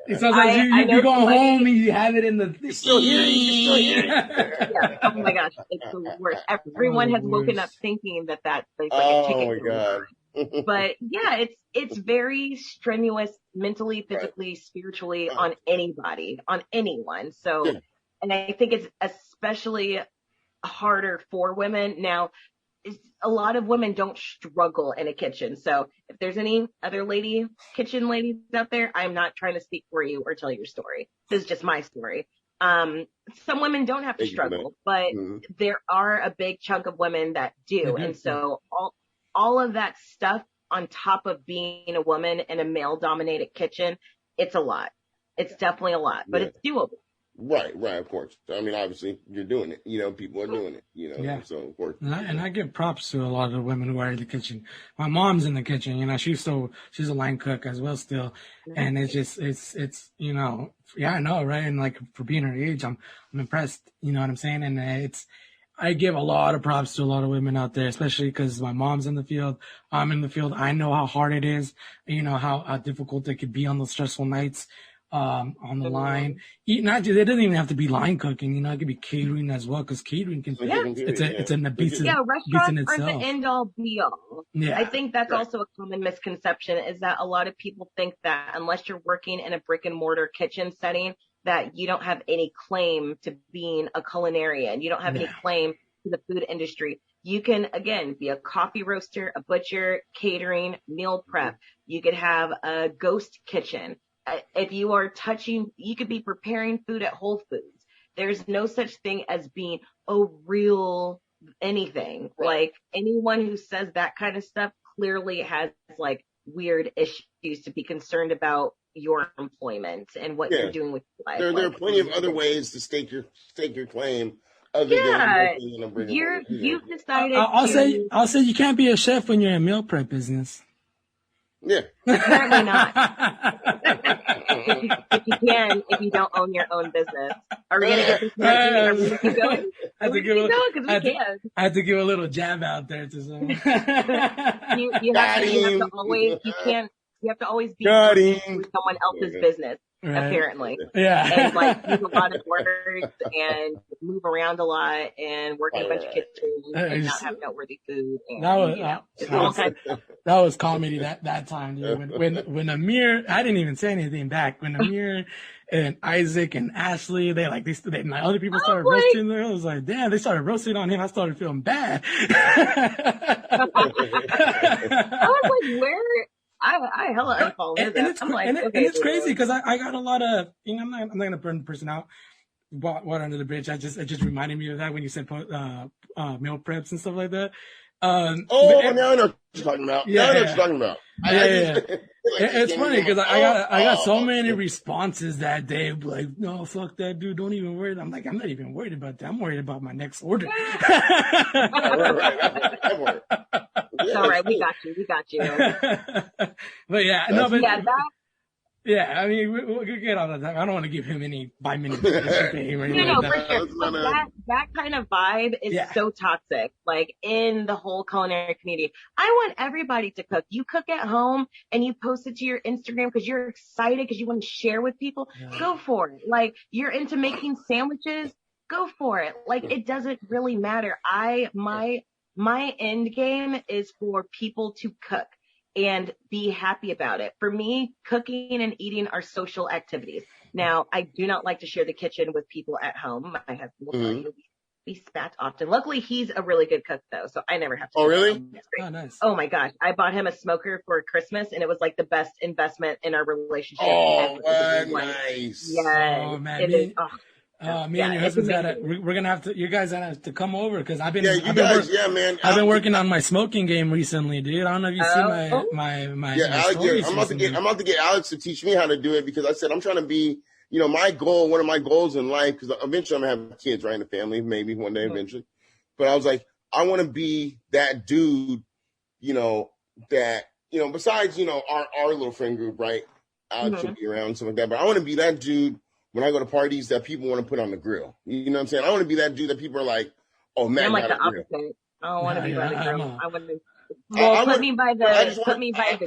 It sounds like you go home and you have it in the. You're still here. Yeah. Oh my gosh, it's the worst. Everyone has woken up thinking that's like a ticket. Oh my god. But yeah, it's very strenuous mentally, physically, spiritually on anybody, on anyone. So, and I think it's especially harder for women. Now, a lot of women don't struggle in a kitchen. So if there's any other kitchen ladies out there, I'm not trying to speak for you or tell your story. This is just my story. Some women don't have to struggle, but there are a big chunk of women that do. And so all of that stuff on top of being a woman in a male dominated kitchen, it's a lot. It's definitely a lot, but it's doable. Right, of course. I mean, obviously, you're doing it. You know, people are doing it. You know, so of course. And I give props to a lot of the women who are in the kitchen. My mom's in the kitchen. You know, she's a line cook as well still, and it's you know, I know, right? And like for being her age, I'm impressed. You know what I'm saying? And I give a lot of props to a lot of women out there, especially because my mom's in the field. I'm in the field. I know how hard it is. You know how difficult it could be on those stressful nights. on the line. Not just, it doesn't even have to be line cooking. You know, it could be catering as well, because catering can. Yeah. It's a beats in restaurants are itself. the end all be all. Yeah. I think that's also a common misconception, is that a lot of people think that unless you're working in a brick and mortar kitchen setting, that you don't have any claim to being a culinarian. You don't have any claim to the food industry. You can, again, be a coffee roaster, a butcher, catering, meal prep. You could have a ghost kitchen. If you are you could be preparing food at Whole Foods. There's no such thing as being a real anything. Right. Like, anyone who says that kind of stuff clearly has like weird issues to be concerned about your employment and what you're doing with your life. There are plenty of other ways to stake your claim other than working in a brick and mortar. You've decided. I'll say you can't be a chef when you're in a meal prep business. Yeah. Apparently not. if you can, if you don't own your own business. Are we gonna get this? Are we gonna keep going? I had to give a little jab out there to someone. you have to always be someone else's business. Right. Apparently. Yeah. And like use a lot of words and move around a lot and work in a bunch of kitchens and not have noteworthy food. And, that was comedy that time, dude. When Amir, I didn't even say anything back. When Amir and Isaac and Ashley, other people started roasting there. I was like, damn, they started roasting on him. I started feeling bad. I was like, where? I hella unfollowed and it's crazy because I got a lot of, I'm not gonna burn the person out, water under the bridge. It just reminded me of that when you said meal preps and stuff like that. Now I know what you're talking about. It's funny because I got so many responses that day, like, no, fuck that, dude, don't even worry. I'm like, I'm not even worried about that. I'm worried about my next order. It's all right. We got you. But I mean, we'll get on that. I don't want to give him any 5 minutes. That kind of vibe is so toxic, like in the whole culinary community. I want everybody to cook. You cook at home and you post it to your Instagram because you're excited because you want to share with people. Yeah. Go for it. Like, you're into making sandwiches. Go for it. Like, it doesn't really matter. My end game is for people to cook and be happy about it. For me, cooking and eating are social activities. Now, I do not like to share the kitchen with people at home. My husband will tell you we spat often. Luckily, he's a really good cook, though, so I never have to. Oh, really? Oh, nice. Oh, my gosh. I bought him a smoker for Christmas, and it was like the best investment in our relationship. Oh, nice. Yes. Oh, man. Me and your husband's we're gonna have to. You guys gonna have to come over because I've been. I've been working on my smoking game recently, dude. I don't know if you see my. Yeah, Alex, I'm about to get Alex to teach me how to do it because I said I'm trying to be. One of my goals in life, because eventually I'm gonna have kids, right, in the family, maybe one day eventually. But I was like, I want to be that dude, besides our little friend group, right? Alex should be around and stuff like that. But I want to be that dude. When I go to parties that people want to put on the grill. You know what I'm saying? I want to be that dude that people are like, oh, man. I'm like the opposite. I don't want to be by the grill. I want to put me by the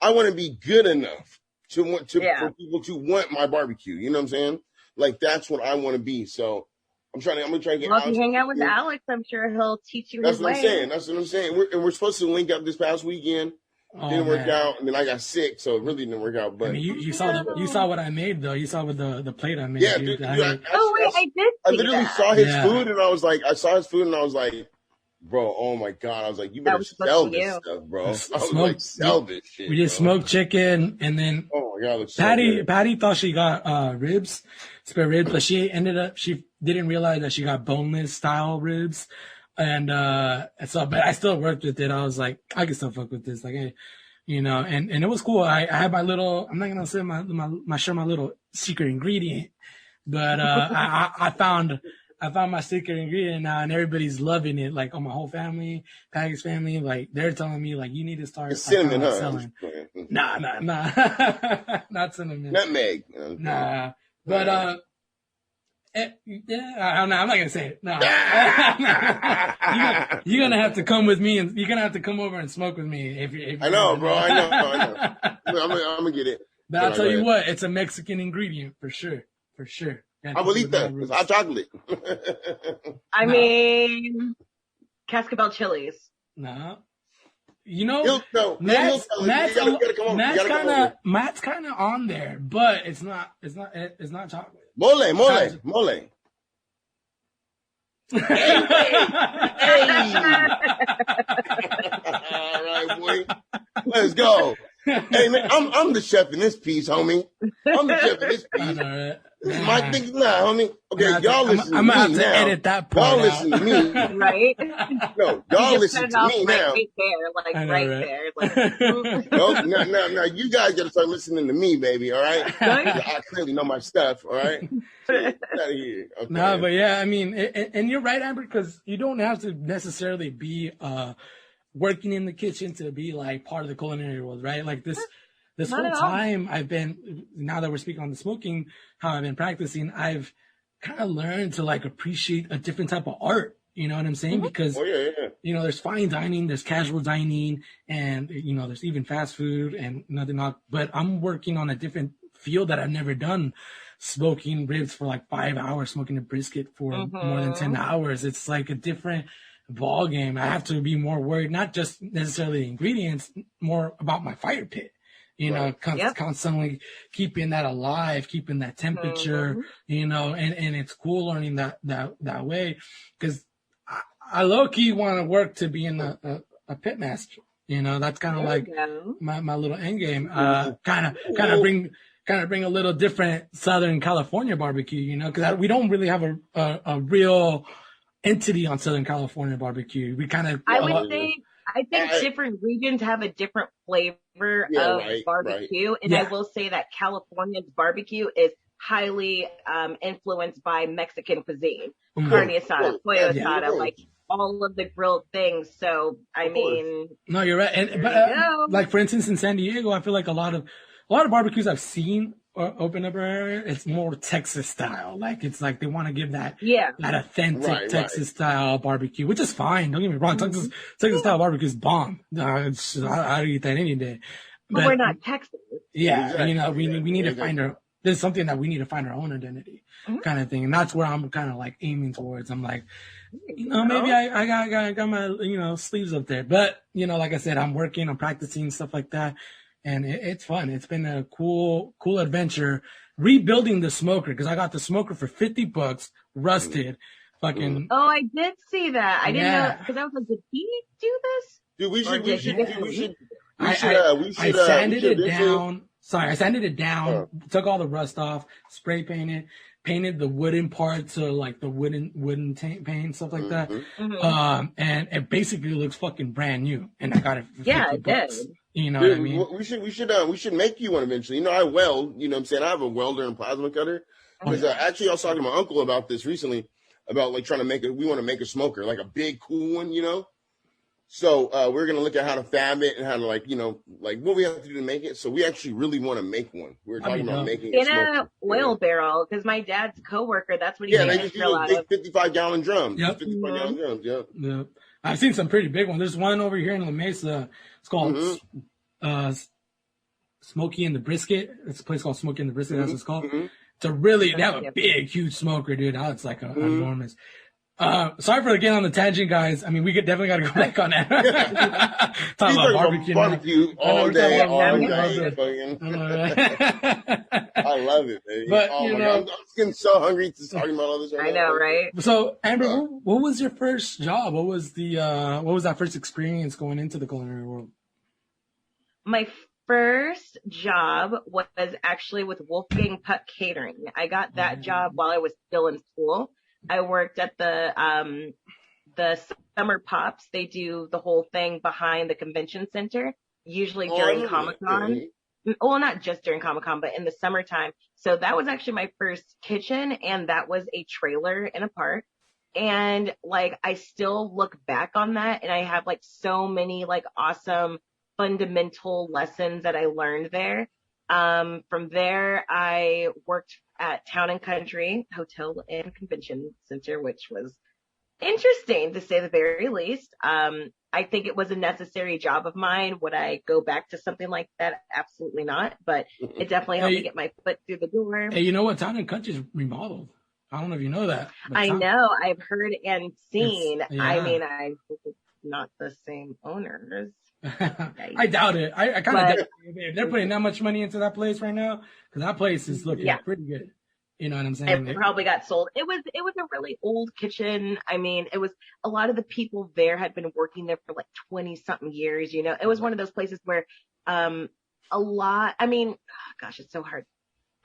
I want to be good enough for people to want my barbecue. You know what I'm saying? Like, that's what I want to be. So I'm gonna try to get Alex. If you hang out with Alex, I'm sure he'll teach you his way. That's what I'm saying. We're supposed to link up this past weekend. Didn't work out, and then I got sick, so it really didn't work out. But you saw what I made, though. You saw with the plate I made. Yeah, I did. I literally saw his food, and I was like, bro, oh my god! I was like, you better sell this stuff, bro. Sell this shit. We did smoked chicken, and then Patty thought she got spare ribs, but she didn't realize that she got boneless style ribs. And but I still worked with it. I was like, I can still fuck with this, like, hey, and it was cool. I had my little, I'm not gonna say my little secret ingredient, but I found my secret ingredient now, and everybody's loving it. Like, my whole family, Patty's family, like, they're telling me, like, you need to start cinnamon, selling. Nah, not cinnamon. Nutmeg. Nah, but Yeah, I'm not gonna say it. No, you're gonna have to come with me, and you're gonna have to come over and smoke with me. If I know, bro. I know. I'm gonna get it. But I'll tell you what, it's a Mexican ingredient for sure. For sure. I will eat that. It's hot chocolate. I mean, Cascabel chilies. No. You know, Matt's kind of on there, but it's not chocolate. Mole. Hey. All right, boy. Let's go. Hey, man, I'm the chef in this piece, homie. I'm the chef in this piece. This is my thing now, homie. Okay, y'all listen to me now. I'm going to have to edit that part out. Y'all listen to me. Right? No, y'all listen to me now. Right there, right there. Like, no, you guys got to start listening to me, baby, all right? I clearly know my stuff, all right? Get out of here. Okay. No, but yeah, I mean, and you're right, Amber, because you don't have to necessarily be working in the kitchen to be like part of the culinary world, right? Like this whole time I've been, now that we're speaking on the smoking, how I've been practicing, I've kind of learned to like appreciate a different type of art. You know what I'm saying? Because, you know, there's fine dining, there's casual dining, and, you know, there's even fast food and nothing else. But I'm working on a different field that I've never done, smoking ribs for like 5 hours, smoking a brisket for more than 10 hours. It's like a different ball game. I have to be more worried, not just necessarily the ingredients, more about my fire pit. You know, constantly keeping that alive, keeping that temperature, you know, and it's cool learning that way, because I low key want to work to being a pit master. You know, that's kind of like my little end game. Kind of bring a little different Southern California barbecue. You know, because we don't really have a real entity on Southern California barbecue. We kind of I think different regions have a different flavor of barbecue. Right. And I will say that California's barbecue is highly influenced by Mexican cuisine. Carne asada, pollo asada, like all of the grilled things. So, I mean. No, you're right. But like, for instance, in San Diego, I feel like a lot of barbecues I've seen open up our area, it's more Texas style. Like, it's like they want to give that authentic Texas style barbecue, which is fine. Don't get me wrong. Texas style barbecue is bomb. I'd eat that any day. But we're not Texas. Yeah. Exactly. You know, we need to find there's something that we need to find our own identity kind of thing. And that's where I'm kind of like aiming towards. I'm like, you know, maybe I got my, you know, sleeves up there, but you know, like I said, I'm working, I'm practicing stuff like that. And it's fun. It's been a cool adventure rebuilding the smoker, because I got the smoker for $50, rusted, fucking. Oh, I did see that. I didn't know, because I was like, did he do this? Dude, we should. I sanded it down. Sorry, I sanded it down. Took all the rust off. Spray painted the wooden parts, so like the wooden paint, stuff like that. And it basically looks fucking brand new. And I got it for $50. It did. You know what I mean? We should make you one eventually. You know, I weld, you know what I'm saying? I have a welder and plasma cutter. Because actually I was talking to my uncle about this recently, about like trying to we want to make a smoker, like a big cool one, you know? So we're going to look at how to fab it and how to, like, you know, like what we have to do to make it. So we actually really want to make one. We're talking about making in an oil barrel, because my dad's coworker, that's what he they just use big 55-gallon drums. Yep. 55-gallon drums, Yep. I've seen some pretty big ones. There's one over here in La Mesa. It's called Smokey and the Brisket. It's a place called Smokey and the Brisket. That's what it's called. It's they have a big, huge smoker, dude. Now it's like enormous. Sorry for getting on the tangent, guys. I mean, we definitely got to go back on that. Talk about barbecue all day. I love it, baby. But, I'm getting so hungry to talking about all this. I know, right? So, Amber, what was your first job? What was that first experience going into the culinary world? My first job was actually with Wolfgang Puck Catering. I got that job while I was still in school. I worked at the Summer Pops. They do the whole thing behind the convention center, usually during Comic-Con. Well, not just during Comic-Con, but in the summertime. So that was actually my first kitchen, and that was a trailer in a park. And like, I still look back on that, and I have like so many like awesome fundamental lessons that I learned there. From there, I worked at Town and Country Hotel and Convention Center, which was interesting to say the very least. I think it was a necessary job of mine. Would I go back to something like that? Absolutely not. But it definitely helped me get my foot through the door. Hey, you know what? Town and Country's remodeled. I don't know if you know that. I know. I've heard and seen. Yeah. I mean, I hope it's not the same owners. I doubt it. I kind of doubt it. If they're putting that much money into that place right now, because that place is looking pretty good. You know what I'm saying? It probably got sold. It was a really old kitchen. I mean, it was a lot of the people there had been working there for like 20 something years. You know, it was one of those places where a lot. I mean, gosh, it's so hard.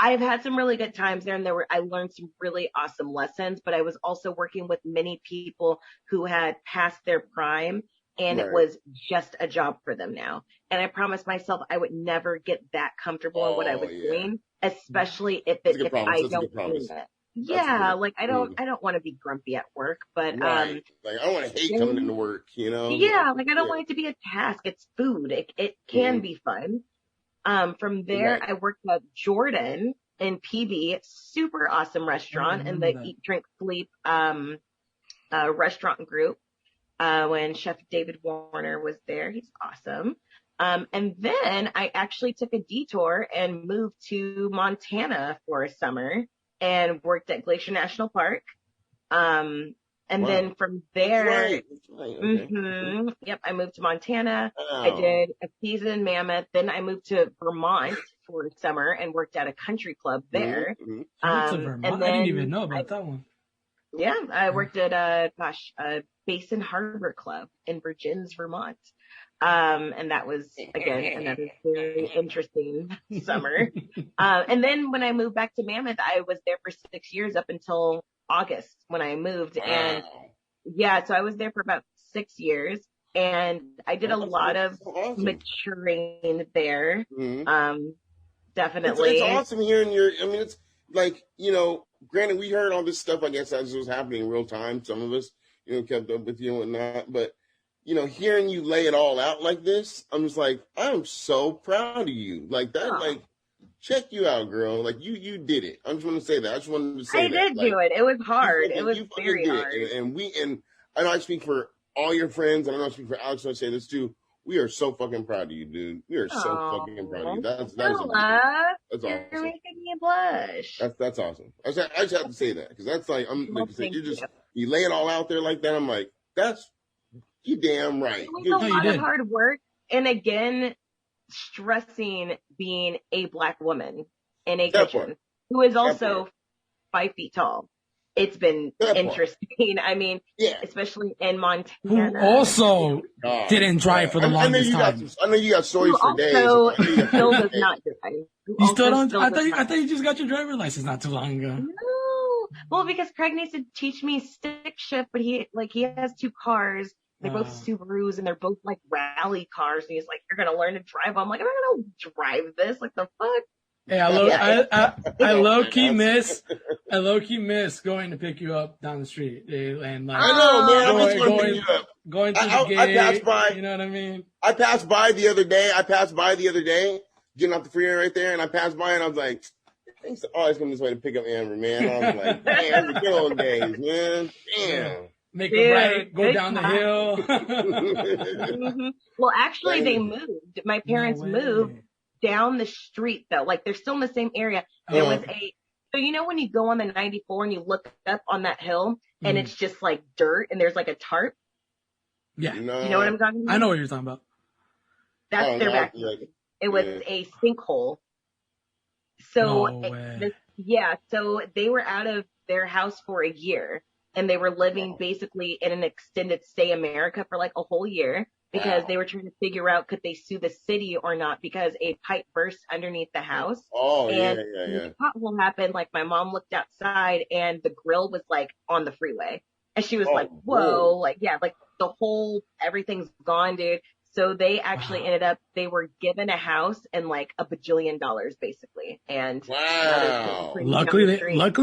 I've had some really good times there, and I learned some really awesome lessons. But I was also working with many people who had passed their prime, and it was just a job for them now. And I promised myself I would never get that comfortable in what I was doing, especially if I don't do it. Yeah, like I don't want to be grumpy at work, but like I don't want to hate coming into work, you know. Yeah, like I don't want it to be a task. It's food. It can be fun. From there, I worked at Jordan in PB, super awesome restaurant in the Eat, Drink, Sleep restaurant group. When Chef David Warner was there, he's awesome. And then I actually took a detour and moved to Montana for a summer and worked at Glacier National Park. And then from there, yep, I moved to Montana. I did a season in Mammoth. Then I moved to Vermont for a summer and worked at a country club there. And then, I didn't even know about that one. Yeah, I worked at a Basin Harbor Club in Virgins, Vermont. And that was, again, another very interesting summer. And then when I moved back to Mammoth, I was there for 6 years up until August when I moved. And yeah, so I was there for about 6 years, and I did a lot of maturing there. Definitely. It's awesome hearing it's like, you know, granted, we heard all this stuff, I guess, as it was happening in real time. Some of us, you know, kept up with you and whatnot. But, you know, hearing you lay it all out like this, I'm just like, I'm so proud of you. Like that, like, check you out, girl. Like you did it. I just want to say that. I just wanted to say I did do it. It was hard. It was very hard. And I know I speak for all your friends, and I know I speak for Alex when I say this too. We are so fucking proud of you, dude. We are so fucking proud of you. That's awesome. You're making me blush. That's awesome. I just have to say that because that's like like you said, you lay it all out there like that. I'm like, you damn right. It was a lot of hard work, and again, stressing being a Black woman in a kitchen who is also 5 feet tall. It's been interesting. I mean, especially in Montana. Who also didn't drive for the longest time. I know you got stories for days. Still does not drive. You still don't? I thought you just got your driver's license not too long ago. No. Well, because Craig needs to teach me stick shift, but he has 2 cars. They're both Subarus, and they're both like rally cars. And he's like, "You're gonna learn to drive." I'm like, "I'm not gonna drive this. Like the fuck." Hey, I low key miss going to pick you up down the street. And like, I know, man. I just want to pick you up. Going to the gate. I passed by. You know what I mean? I passed by the other day, getting off the freeway right there, and I passed by and I was like, "Thanks to always come this way to pick up Amber, man." I was like, "Man, the good old days, man. Damn." Make a right, go down the hill. Well, actually, they moved. My parents moved down the street, though. Like, they're still in the same area. There was so you know when you go on the 94 and you look up on that hill and it's just like dirt and there's like a tarp? Yeah. No. You know what I'm talking about? I know what you're talking about. That's their back. It was a sinkhole. So, so they were out of their house for a year. And they were living basically in an extended stay America for like a whole year because they were trying to figure out could they sue the city or not because a pipe burst underneath the house. And the pothole happened. Like my mom looked outside and the grill was like on the freeway. And she was like, whoa, like, like the whole, everything's gone, dude. So they actually they were given a house and like $1 bajillion basically. And wow. Luckily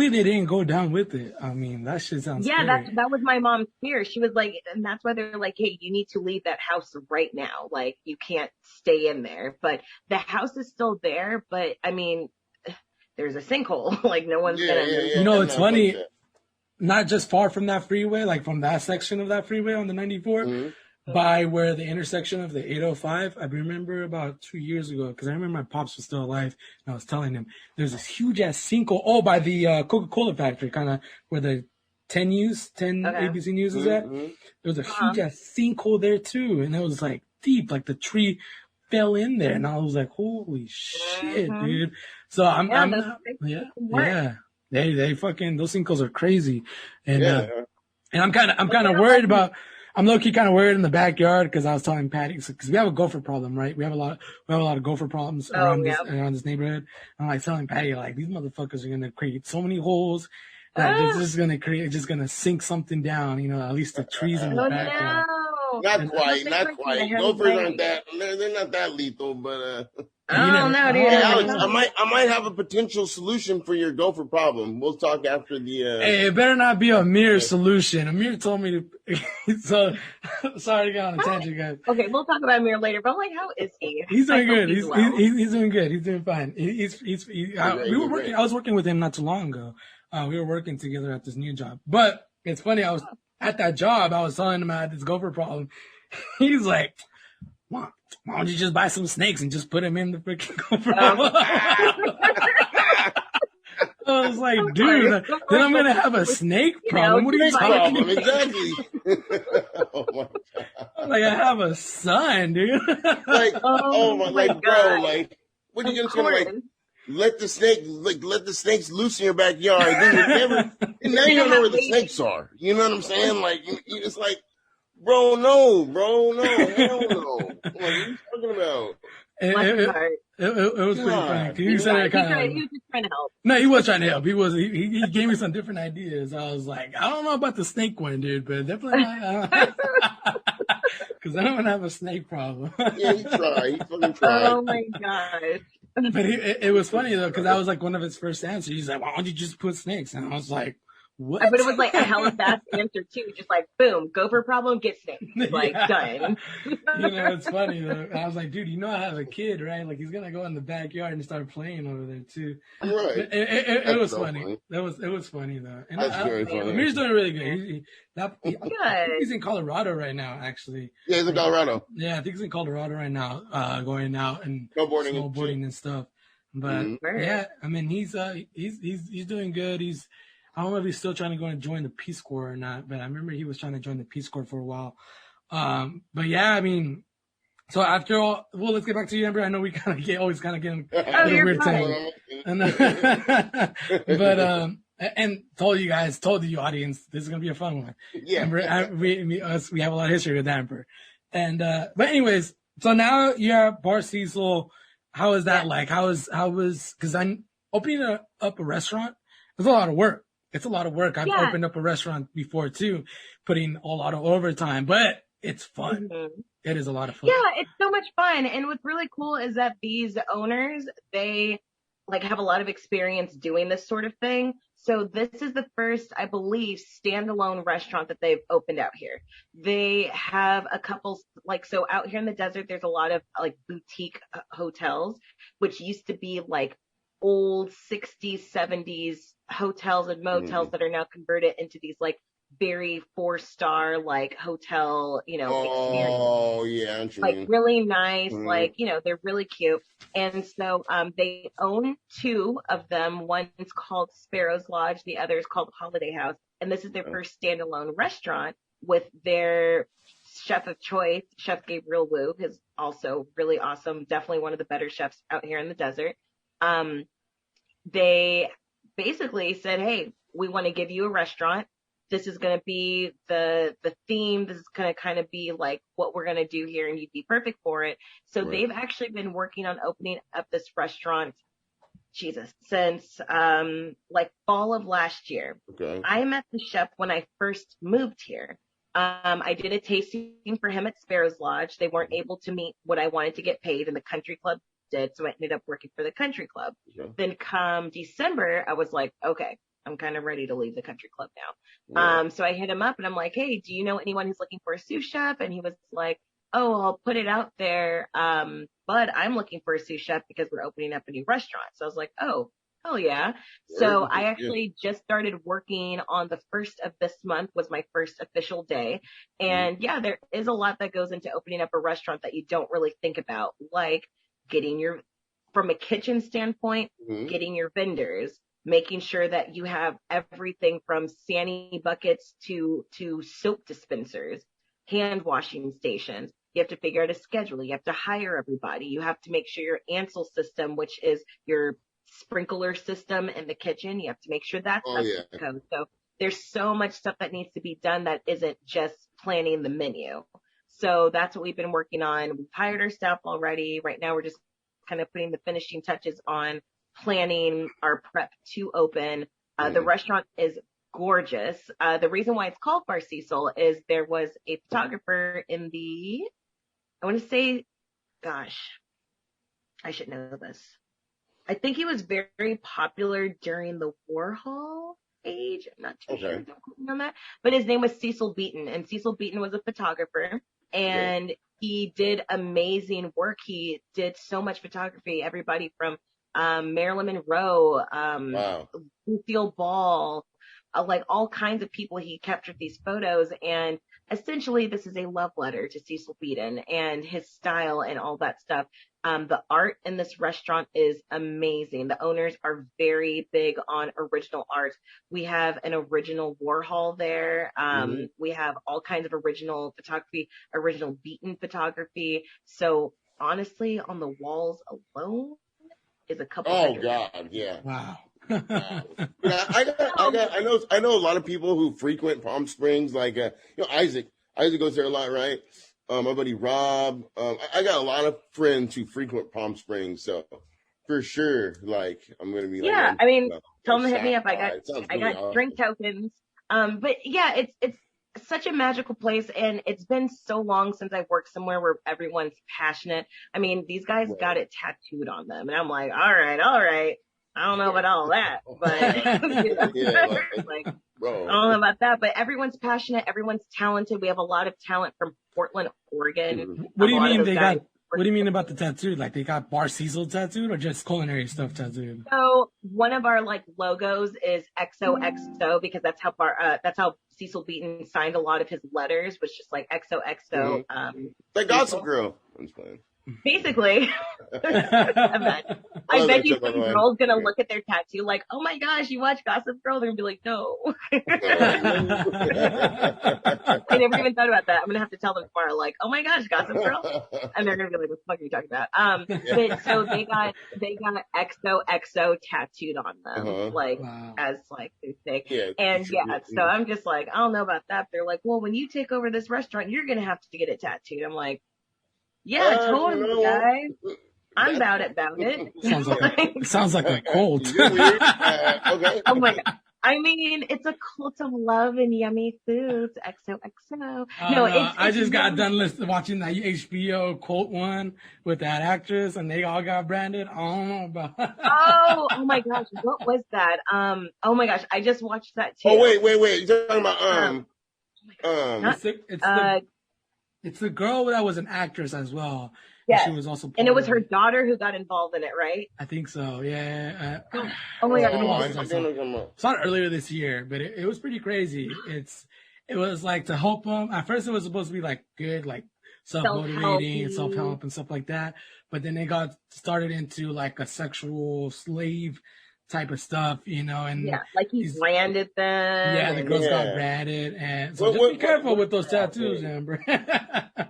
they didn't go down with it. I mean, that shit sounds scary. That was my mom's fear. She was like, and that's why they're like, hey, you need to leave that house right now. Like, you can't stay in there. But the house is still there. But I mean, there's a sinkhole. Like, no one's gonna. You know, it's funny. Not just far from that freeway, like from that section of that freeway on the 94, by where the intersection of the 805. I remember about 2 years ago, because I remember my pops was still alive, and I was telling him there's this huge ass sinkhole. Oh, by the Coca-Cola factory, kind of where the 10 ABC News is at. There was a huge ass sinkhole there too, and it was like deep, like the tree fell in there, and I was like, holy shit, dude. So They fucking, those sinkholes are crazy. And I'm kind of worried about, I'm low key kind of worried in the backyard, because I was telling Patty, because we have a gopher problem, right? We have a lot of gopher problems around this neighborhood. I'm like telling Patty, like, these motherfuckers are going to create so many holes that this is going to just going to sink something down, you know, at least the trees in the backyard. Not quite. Gophers aren't that, they're not that lethal, but, Oh no, dude! Hey, Alex, I might have a potential solution for your gopher problem. We'll talk after the. Hey, it better not be Amir's solution. Amir told me to. So sorry to get on a tangent, guys. Okay, we'll talk about Amir later. But I'm like, how is he? He's doing good. He's doing good. He's doing fine. We were working. I was working with him not too long ago. We were working together at this new job. But it's funny. I was at that job. I was telling him I had this gopher problem. He's like, why don't you just buy some snakes and just put them in the freaking gopher? I was like, dude, then I'm going to have a snake problem. What are you talking about? Exactly. Oh my God. Like, I have a son, dude. Like, oh my God. Bro, like, what are you going to like? Let the snakes loose in your backyard. Then now you don't know where the snakes are. You know what I'm saying? Like, it's like, bro, no, hell no. What are you talking about? It was pretty funny. He was just trying to help. No, he was trying to help. He gave me some different ideas. I was like, I don't know about the snake one, dude, but definitely not. Because I don't want to have a snake problem. Yeah, he tried. He fucking tried. Oh my gosh. But it was funny though, because that was like one of his first answers. He's like, why don't you just put snakes? And I was like, what? But it was like a hella fast answer too. Just like, boom, gopher problem, get snakes. Like, done. You know, it's funny though. I was like, dude, you know I have a kid, right? Like, he's gonna go in the backyard and start playing over there too. Right. It was so funny. It was funny though. And that's very funny. Amir's doing really good. He's in Colorado right now, actually. Yeah, he's in Colorado. Yeah, I think he's in Colorado right now, going out and snowboarding and stuff. But yeah, I mean, he's doing good. I don't know if he's still trying to go and join the Peace Corps or not, but I remember he was trying to join the Peace Corps for a while. But yeah, I mean, so after all, well, let's get back to you, Amber. I know we always get in a weird time. But and told the audience, this is gonna be a fun one. Yeah, Amber, we have a lot of history with Amber, and but anyways, so now you're at Bar Cecil. How is that like? How was because I'm opening up a restaurant. It's a lot of work. It's a lot of work. I've opened up a restaurant before too, putting a lot of overtime, but it's fun. Mm-hmm. It is a lot of fun. Yeah, it's so much fun. And what's really cool is that these owners, they like have a lot of experience doing this sort of thing. So this is the first, I believe, standalone restaurant that they've opened out here. They have a couple, like, so out here in the desert, there's a lot of like boutique hotels, which used to be like old 60s, 70s hotels and motels that are now converted into these like very 4-star like hotel, experience. Oh yeah, like really nice, like they're really cute. And so they own 2 of them. One's called Sparrow's Lodge, the other is called Holiday House, and this is their first standalone restaurant with their chef of choice, Chef Gabriel Wu, who's also really awesome, definitely one of the better chefs out here in the desert. They basically said, hey, we want to give you a restaurant. This is going to be the theme. This is going to kind of be like what we're going to do here, and you'd be perfect for it. So they've actually been working on opening up this restaurant, since like fall of last year. Okay. I met the chef when I first moved here. I did a tasting for him at Sparrows Lodge. They weren't able to meet what I wanted to get paid, and the country club did. So I ended up working for the country club. Yeah. Then come December, I was like, okay, I'm kind of ready to leave the country club now. Yeah. So I hit him up and I'm like, hey, do you know anyone who's looking for a sous chef? And he was like, oh, I'll put it out there. But I'm looking for a sous chef because we're opening up a new restaurant. So I was like, oh, hell yeah. So Word. I actually just started working on the 1st of this month was my first official day. And yeah, there is a lot that goes into opening up a restaurant that you don't really think about, like getting from a kitchen standpoint, Mhm. getting your vendors, making sure that you have everything from Sani buckets to soap dispensers, hand washing stations. You have to figure out a schedule. You have to hire everybody. You have to make sure your Ansel system, which is your sprinkler system in the kitchen, you have to make sure that's Oh, up yeah. to code. So there's so much stuff that needs to be done that isn't just planning the menu. So that's what we've been working on. We've hired our staff already. Right now we're just kind of putting the finishing touches on planning our prep to open. The restaurant is gorgeous. The reason why it's called Bar Cecil is there was a photographer in I want to say, gosh, I should know this. I think he was very popular during the Warhol age. I'm not too sure. Okay. Don't quote me on that. But his name was Cecil Beaton, and Cecil Beaton was a photographer, and he did amazing work. He did so much photography. Everybody from Marilyn Monroe, Wow. Lucille Ball, like all kinds of people. He captured these photos, and essentially this is a love letter to Cecil Beaton and his style and all that stuff. The art in this restaurant is amazing. The owners are very big on original art. We have an original Warhol there. We have all kinds of original photography, original Beaton photography. So honestly, on the walls alone is a couple. Oh $100. God, yeah. Wow. Yeah, I know a lot of people who frequent Palm Springs, like Isaac. Isaac goes there a lot, right? My buddy Rob. I got a lot of friends who frequent Palm Springs, so for sure, like I'm gonna be like, Yeah, I mean, tell them to hit me up. I It got awesome. drink tokens. But yeah, it's such a magical place, and it's been so long since I've worked somewhere where everyone's passionate. I mean, these guys Right. got it tattooed on them, and I'm like, all right. I don't know about all that, but you know, Yeah, like, bro. I don't know about that, but everyone's passionate. Everyone's talented. We have a lot of talent from Portland, Oregon. What do you A lot of mean those they guys got? What do you mean about the tattoo? Like they got Bar Cecil tattooed or just culinary stuff tattooed? So one of our like logos is XOXO because that's how Cecil Beaton signed a lot of his letters, was just like XOXO. Like Gossip Girl. I'm just playing. Basically, I bet you some girl's gonna look at their tattoo like, oh my gosh, you watch Gossip Girl? They're gonna be like, no. I never even thought about that. I'm gonna have to tell them tomorrow, like, oh my gosh, Gossip Girl, and they're gonna be like, what the fuck are you talking about? But so they got XOXO tattooed on them, like Wow. as like they say, Yeah, and yeah. So I'm just like, I don't know about that. They're like, well, when you take over this restaurant, you're gonna have to get it tattooed. I'm like, yeah, totally, guys. I'm about it. Sounds like a cult. Okay. Oh my god. I mean, it's a cult of love and yummy foods. XOXO. I just got done watching that HBO cult one with that actress, and they all got branded. I don't know about. Oh my gosh, what was that? Oh my gosh, I just watched that too. Oh wait. You're talking about It's the girl that was an actress as well. Yeah, she was also, and it was her daughter who got involved in it, right? I think so. Yeah. Oh my I god. saw it earlier this year, but it was pretty crazy. It was like to help them. At first, it was supposed to be like good, like self-motivating, self-help and stuff like that. But then they got started into like a sexual slave type of stuff, and yeah, like he branded them. Yeah, the girls got branded, and so just be careful with those tattoos, Amber. Oh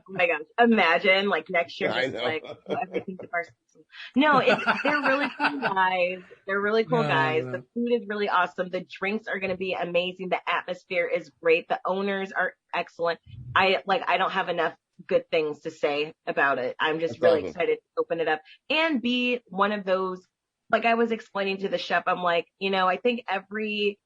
my gosh! Imagine like next year, just like everything's a Bar Cecil. No, they're really cool guys. They're really cool guys. The food is really awesome. The drinks are going to be amazing. The atmosphere is great. The owners are excellent. I don't have enough good things to say about it. I'm just really excited to open it up and be one of those. Like I was explaining to the chef, I'm like, I think every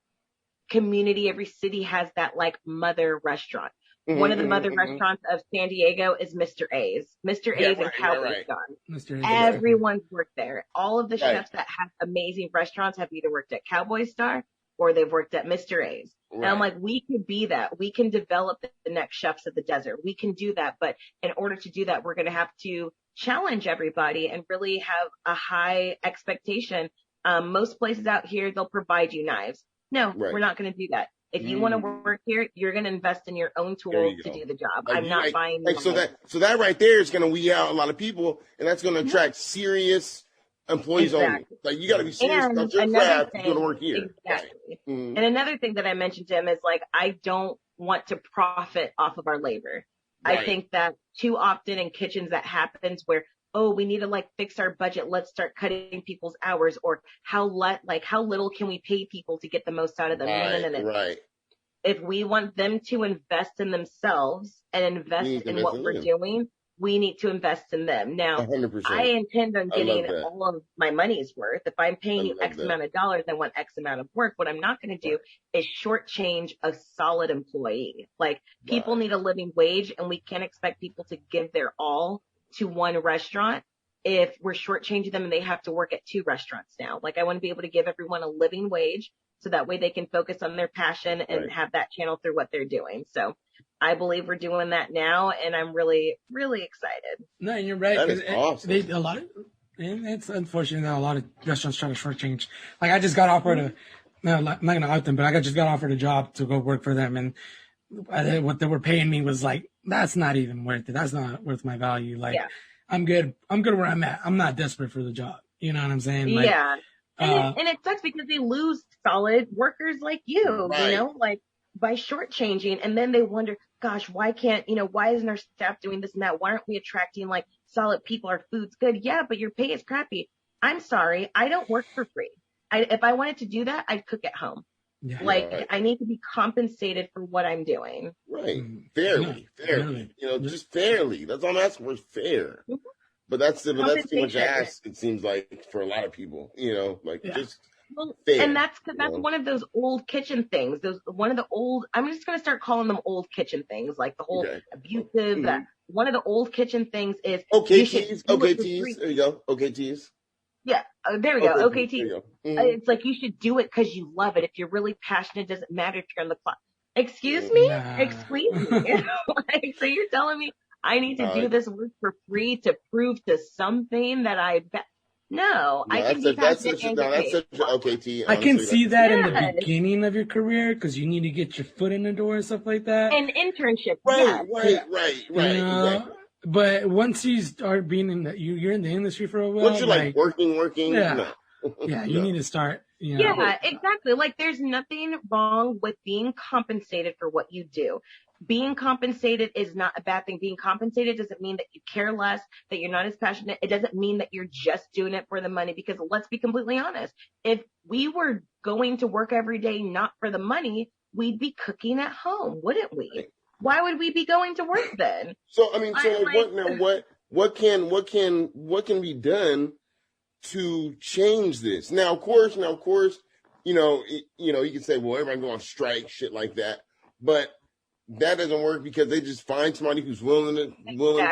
community, every city has that like mother restaurant. one of the mother restaurants of San Diego is Mr. A's. Mr. A's and Cowboy Star. Mr. A's. Everyone's worked there. All of the Right. chefs that have amazing restaurants have either worked at Cowboy Star or they've worked at Mr. A's. And I'm like, we could be that. We can develop the next chefs of the desert. We can do that. But in order to do that, we're going to have to challenge everybody and really have a high expectation. Most places out here, they'll provide you knives. No, we're not going to do that. If you want to work here, you're going to invest in your own tools to do the job. Like, I'm not buying. So that right there is going to weed out a lot of people, and that's going to attract serious employees only. Like, you got to be serious about your craft if you're going to work here. Exactly. And another thing that I mentioned to him is like, I don't want to profit off of our labor. I think that too often in kitchens that happens where, oh, we need to like fix our budget. Let's start cutting people's hours, or how little can we pay people to get the most out of them? No. If we want them to invest in themselves and invest in what we're doing, we need to invest in them. Now, 100%. I intend on getting all of my money's worth. If I'm paying you X amount of dollars, I want X amount of work. What I'm not going to do is shortchange a solid employee. Like, people need a living wage, and we can't expect people to give their all to one restaurant if we're shortchanging them and they have to work at 2 restaurants now. Like, I want to be able to give everyone a living wage so that way they can focus on their passion and have that channel through what they're doing. So I believe we're doing that now, and I'm really, really excited. No, you're right. That is awesome. It's unfortunate that a lot of restaurants try to shortchange. Like, I just got offered I'm not going to out them, but I just got offered a job to go work for them, and what they were paying me was like, that's not even worth it. That's not worth my value. Like, I'm good where I'm at. I'm not desperate for the job. You know what I'm saying? Like, and it sucks because they lose solid workers like you, you know, like by shortchanging. And then they wonder, gosh, why isn't our staff doing this and that? Why aren't we attracting like solid people? Our food's good. Yeah, but your pay is crappy. I'm sorry. I don't work for free. If I wanted to do that, I'd cook at home. I need to be compensated for what I'm doing. Fairly. You know, just fairly. That's all I'm asking for, is fair. But that's too much to ask, it seems like, for a lot of people, you know, like just fair. And that's one of those old kitchen things. I'm just going to start calling them old kitchen things, like the whole abusive. One of the old kitchen things is OKTs. There you go. OKTs. Yeah, there we go. OKT. It's like, you should do it because you love it. If you're really passionate, it doesn't matter if you're on the clock. Excuse me? Excuse me? Like, so you're telling me I need to do this work for free to prove to something that I bet? No, I can be passionate and get paid. That's such an OKT. I can see that in the beginning of your career, because you need to get your foot in the door and stuff like that. An internship. Right. Exactly. But once you start being you're in the industry for a while. Once you're like working. You need to start. Yeah, exactly. Like, there's nothing wrong with being compensated for what you do. Being compensated is not a bad thing. Being compensated doesn't mean that you care less, that you're not as passionate. It doesn't mean that you're just doing it for the money, because let's be completely honest. If we were going to work every day not for the money, we'd be cooking at home, wouldn't we? Why would we be going to work then? So, I mean, what can be done to change this? Now, of course, you know, you can say, well, everybody go on strike, shit like that. But that doesn't work, because they just find somebody who's willing to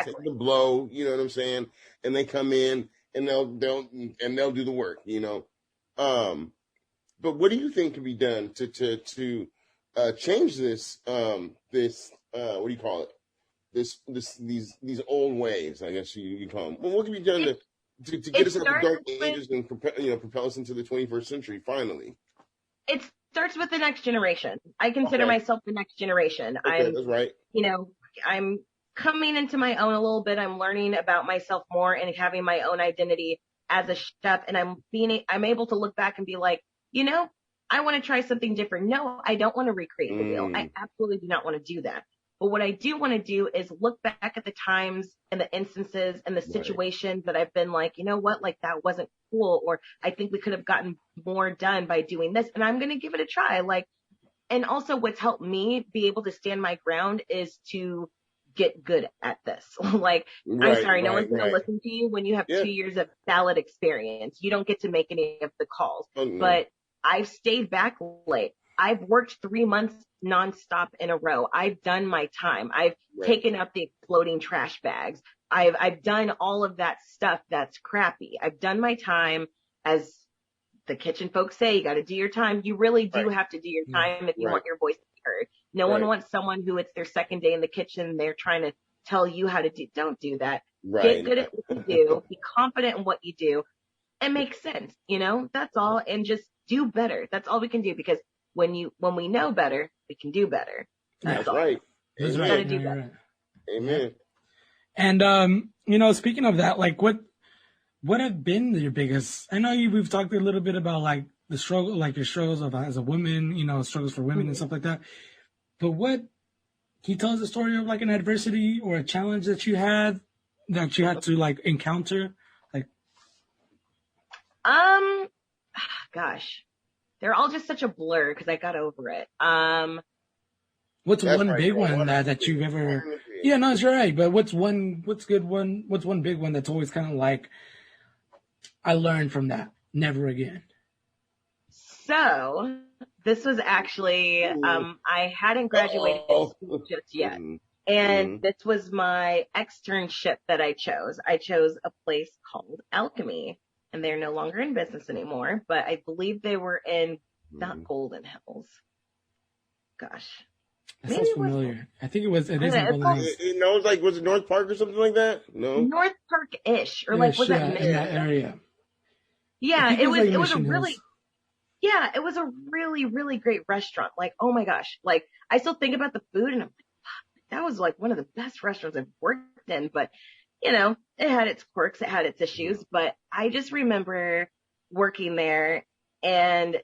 take the blow, you know what I'm saying? And they come in and they'll do the work, you know? But what do you think can be done to change this, what do you call it? These old ways, I guess you call them. Well, what can be done to get us out of the dark ages and propel us into the 21st century finally? It starts with the next generation. I consider myself the next generation. Okay, that's right. You know, I'm coming into my own a little bit. I'm learning about myself more and having my own identity as a chef, and I'm able to look back and be like, you know, I want to try something different. No, I don't want to recreate the wheel. I absolutely do not want to do that. But what I do want to do is look back at the times and the instances and the situations that I've been like, you know what, like, that wasn't cool, or I think we could have gotten more done by doing this, and I'm going to give it a try. Like, and also what's helped me be able to stand my ground is to get good at this. Like, I'm sorry, no one's going to listen to you when you have 2 years of salad experience. You don't get to make any of the calls. But I've stayed back late. I've worked 3 months nonstop in a row. I've done my time. I've taken up the exploding trash bags. I've done all of that stuff that's crappy. I've done my time. As the kitchen folks say, you got to do your time. You really do have to do your time if you want your voice to be heard. No one wants someone who it's their second day in the kitchen. They're trying to tell you how to do. Don't do that. Get good at what you do. Be confident in what you do. And make sense. You know, that's all. And just do better. That's all we can do, because when we know better, we can do better. That's right. That's Amen. right. Do better. Amen. And you know, speaking of that, like what have been your biggest? I know we've talked a little bit about like the struggle, like your struggles of as a woman, you know, struggles for women and stuff like that. But what can you tell us a story of like an adversity or a challenge that you had to like encounter? Like, gosh, they're all just such a blur because I got over it. What's one big one that you've ever? Yeah, no, it's right. But what's one big one that's always kind of like, I learned from that, never again. So this was actually, I hadn't graduated from school just yet. And this was my externship that I chose. I chose a place called Alchemy, and they're no longer in business anymore, but I believe they were in not Golden Hills. Gosh. That sounds familiar. I think it is in Golden Hills. You know, like, was it North Park or something like that? No. North Park-ish, or like, was that in that area? Yeah, it was a really, Hills. yeah, it was a really, really great restaurant. Like, oh my gosh, like I still think about the food, and I'm like, that was like one of the best restaurants I've worked in. But you know, it had its quirks, it had its issues. But I just remember working there and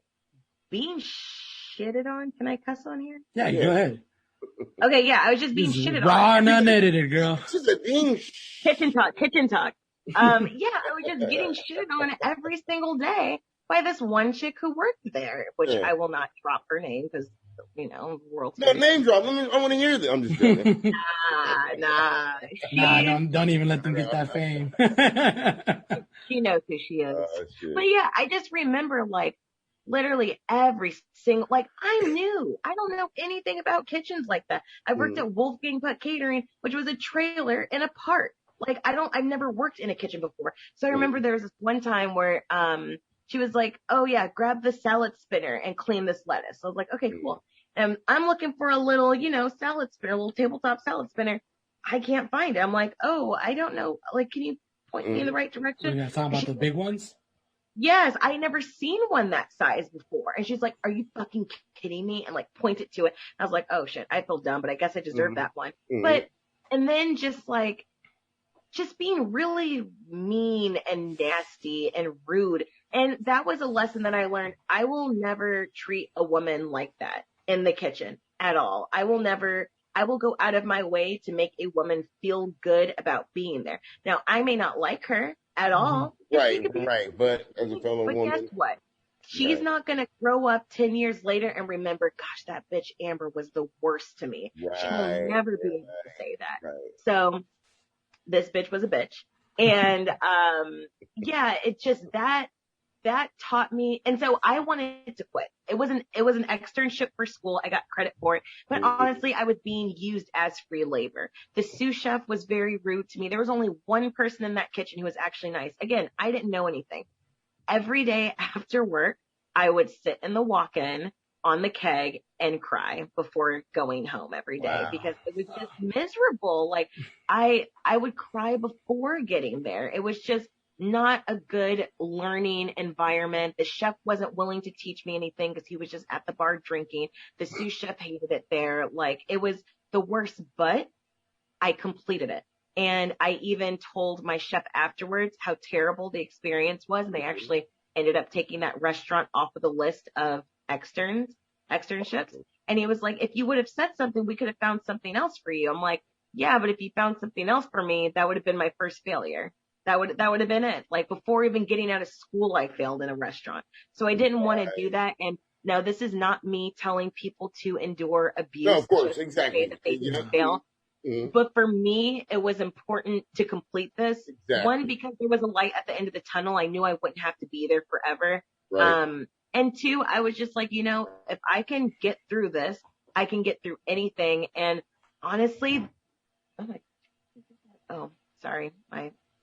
being shitted on. Can I cuss on here? Yeah, go ahead. Okay, yeah, I was just being shitted on. Raw and unedited, girl. Kitchen talk. Yeah, I was just getting shitted on every single day by this one chick who worked there, which I will not drop her name because, you know, the world's name drop. I want to hear that. I'm just joking. Nah, don't even let them get that fame. She knows who she is. But yeah, I just remember like literally every single, like I don't know anything about kitchens like that. I worked at Wolfgang Putt Catering, which was a trailer in a park. Like I've never worked in a kitchen before. So I remember there was this one time where, she was like, oh yeah, grab the salad spinner and clean this lettuce. So I was like, okay, cool. And I'm looking for a little, you know, salad spinner, a little tabletop salad spinner. I can't find it. I'm like, oh, I don't know. Like, can you point me in the right direction? You're talking about the big ones? Yes, I never seen one that size before. And she's like, are you fucking kidding me? And like pointed to it. I was like, oh shit, I feel dumb, but I guess I deserve that one. But, and then just being really mean and nasty and rude. And that was a lesson that I learned. I will never treat a woman like that in the kitchen at all. I will go out of my way to make a woman feel good about being there. Now, I may not like her at all. Right. But as a fellow woman. But guess what? She's not going to grow up 10 years later and remember, gosh, that bitch Amber was the worst to me. She will never be able to say that. So this bitch was a bitch. And, yeah, it just, that taught me. And so I wanted to quit. It was an externship for school. I got credit for it, but honestly, I was being used as free labor. The sous chef was very rude to me. There was only one person in that kitchen who was actually nice. Again, I didn't know anything. Every day after work, I would sit in the walk-in on the keg and cry before going home every day because it was just miserable. Like I would cry before getting there. It was just not a good learning environment. The chef wasn't willing to teach me anything because he was just at the bar drinking. The sous chef hated it there. Like it was the worst, but I completed it. And I even told my chef afterwards how terrible the experience was. And they actually ended up taking that restaurant off of the list of externships. And he was like, if you would have said something, we could have found something else for you. I'm like, yeah, but if you found something else for me, that would have been my first failure. That would have been it. Like before even getting out of school, I failed in a restaurant. So I didn't want to do that. And no, this is not me telling people to endure abuse. No, of course, exactly. That they fail. But for me, it was important to complete this. One, because there was a light at the end of the tunnel. I knew I wouldn't have to be there forever. And two, I was just like, if I can get through this, I can get through anything. And honestly, oh, sorry,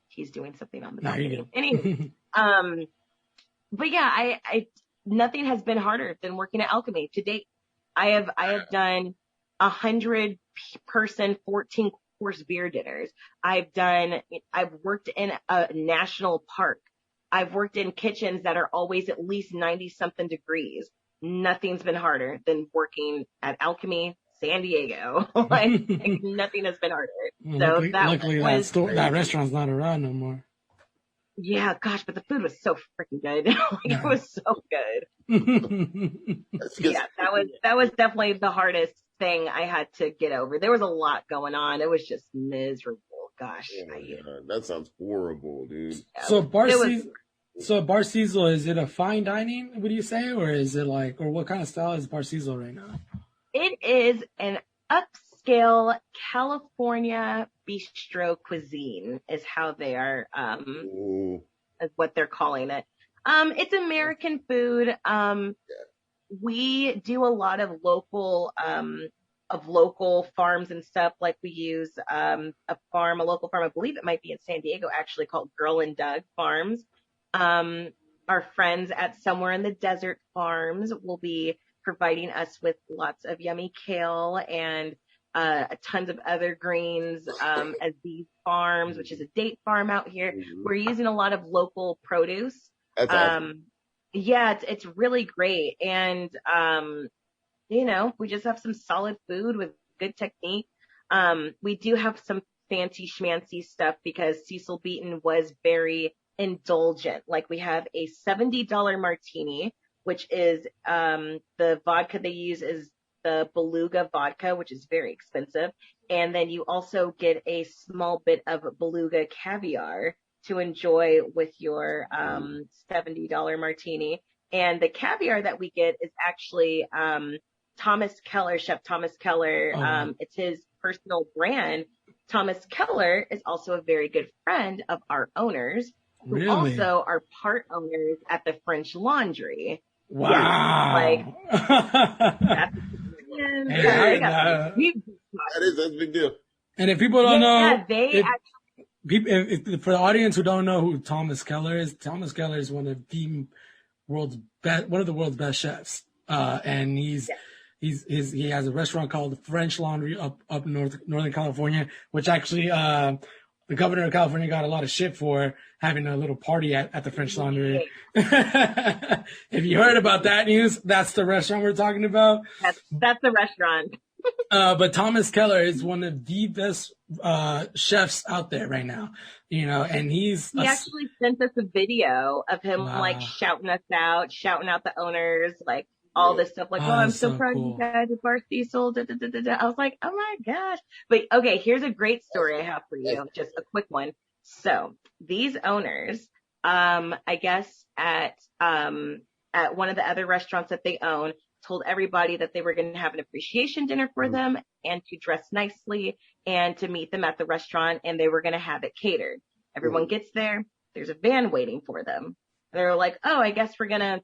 he's doing something on the balcony. Anyway, but yeah, I nothing has been harder than working at Alchemy to date. I have done 100-person, 14-course beer dinners. I've worked in a national park. I've worked in kitchens that are always at least 90-something degrees. Nothing's been harder than working at Alchemy, San Diego. like nothing has been harder. Well, luckily that restaurant's not around no more. Yeah, gosh, but the food was so freaking good. It was so good. Yeah, that was definitely the hardest thing I had to get over. There was a lot going on. It was just miserable. Gosh, that sounds horrible, dude. So Bar Cecil, is it a fine dining, would you say, or is it or what kind of style is Bar Cecil right now? It is an upscale California bistro cuisine is how they are, is what they're calling it. It's American food. We do a lot of local farms and stuff. Like we use, a local farm, I believe it might be in San Diego actually, called Girl and Doug Farms. Our friends at Somewhere in the Desert Farms will be providing us with lots of yummy kale and tons of other greens, as these farms, which is a date farm out here. We're using a lot of local produce. That's awesome. Yeah, it's really great. And, we just have some solid food with good technique. We do have some fancy schmancy stuff because Cecil Beaton was very indulgent. Like we have a $70 martini, which is, the vodka they use is the Beluga vodka, which is very expensive. And then you also get a small bit of Beluga caviar to enjoy with your $70 martini. And the caviar that we get is actually Chef Thomas Keller. It's his personal brand. Thomas Keller is also a very good friend of our owners, who also are part owners at the French Laundry. Wow. Yeah, that's a big deal. And if people don't know, if for the audience who don't know who Thomas Keller is one of the world's best chefs. And he has a restaurant called the French Laundry up Northern California, which actually the governor of California got a lot of shit for having a little party at the French Laundry. If you heard about that news, that's the restaurant we're talking about. That's the restaurant. But Thomas Keller is one of the best chefs out there right now, and he actually sent us a video of him shouting us out, shouting out the owners, all this stuff, I'm so proud of you guys at Bar Cecil. I was like, oh my gosh. But okay, here's a great story I have for you, just a quick one. So these owners, I guess at one of the other restaurants that they own, told everybody that they were going to have an appreciation dinner for them and to dress nicely and to meet them at the restaurant, and they were going to have it catered. Everyone gets there. There's a van waiting for them. They're like, oh, I guess we're going to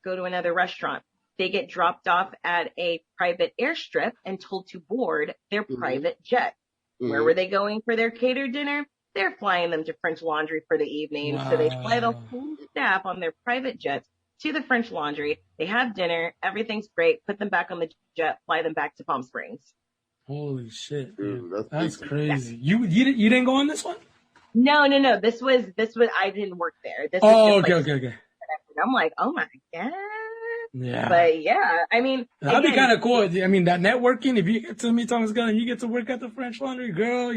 go to another restaurant. They get dropped off at a private airstrip and told to board their private jet. Where were they going for their catered dinner? They're flying them to French Laundry for the evening. So they fly the whole staff on their private jets to the French Laundry. They have dinner. Everything's great. Put them back on the jet. Fly them back to Palm Springs. Holy shit, dude. That's crazy. Yeah. You didn't go on this one? No. This was I didn't work there. This okay. I'm like, oh my God. Yeah. But yeah, I mean, that'd be kind of cool. I mean, that networking, if you get to meet Thomas Gunn and you get to work at the French Laundry, girl,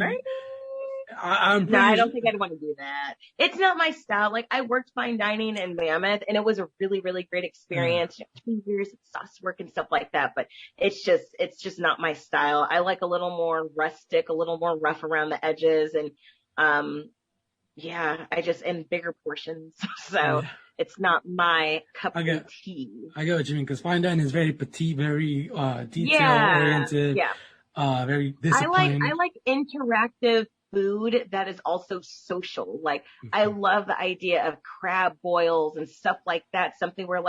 I don't think I'd want to do that. It's not my style. I worked fine dining in Mammoth, and it was a really, really great experience. 2 years of sauce work and stuff like that, but it's just not my style. I like a little more rustic, a little more rough around the edges, and in bigger portions. So it's not my cup of tea. I get what you mean, because fine dining is very petite, very detail oriented, very disciplined. I like interactive food that is also social. I love the idea of crab boils and stuff like that. Something where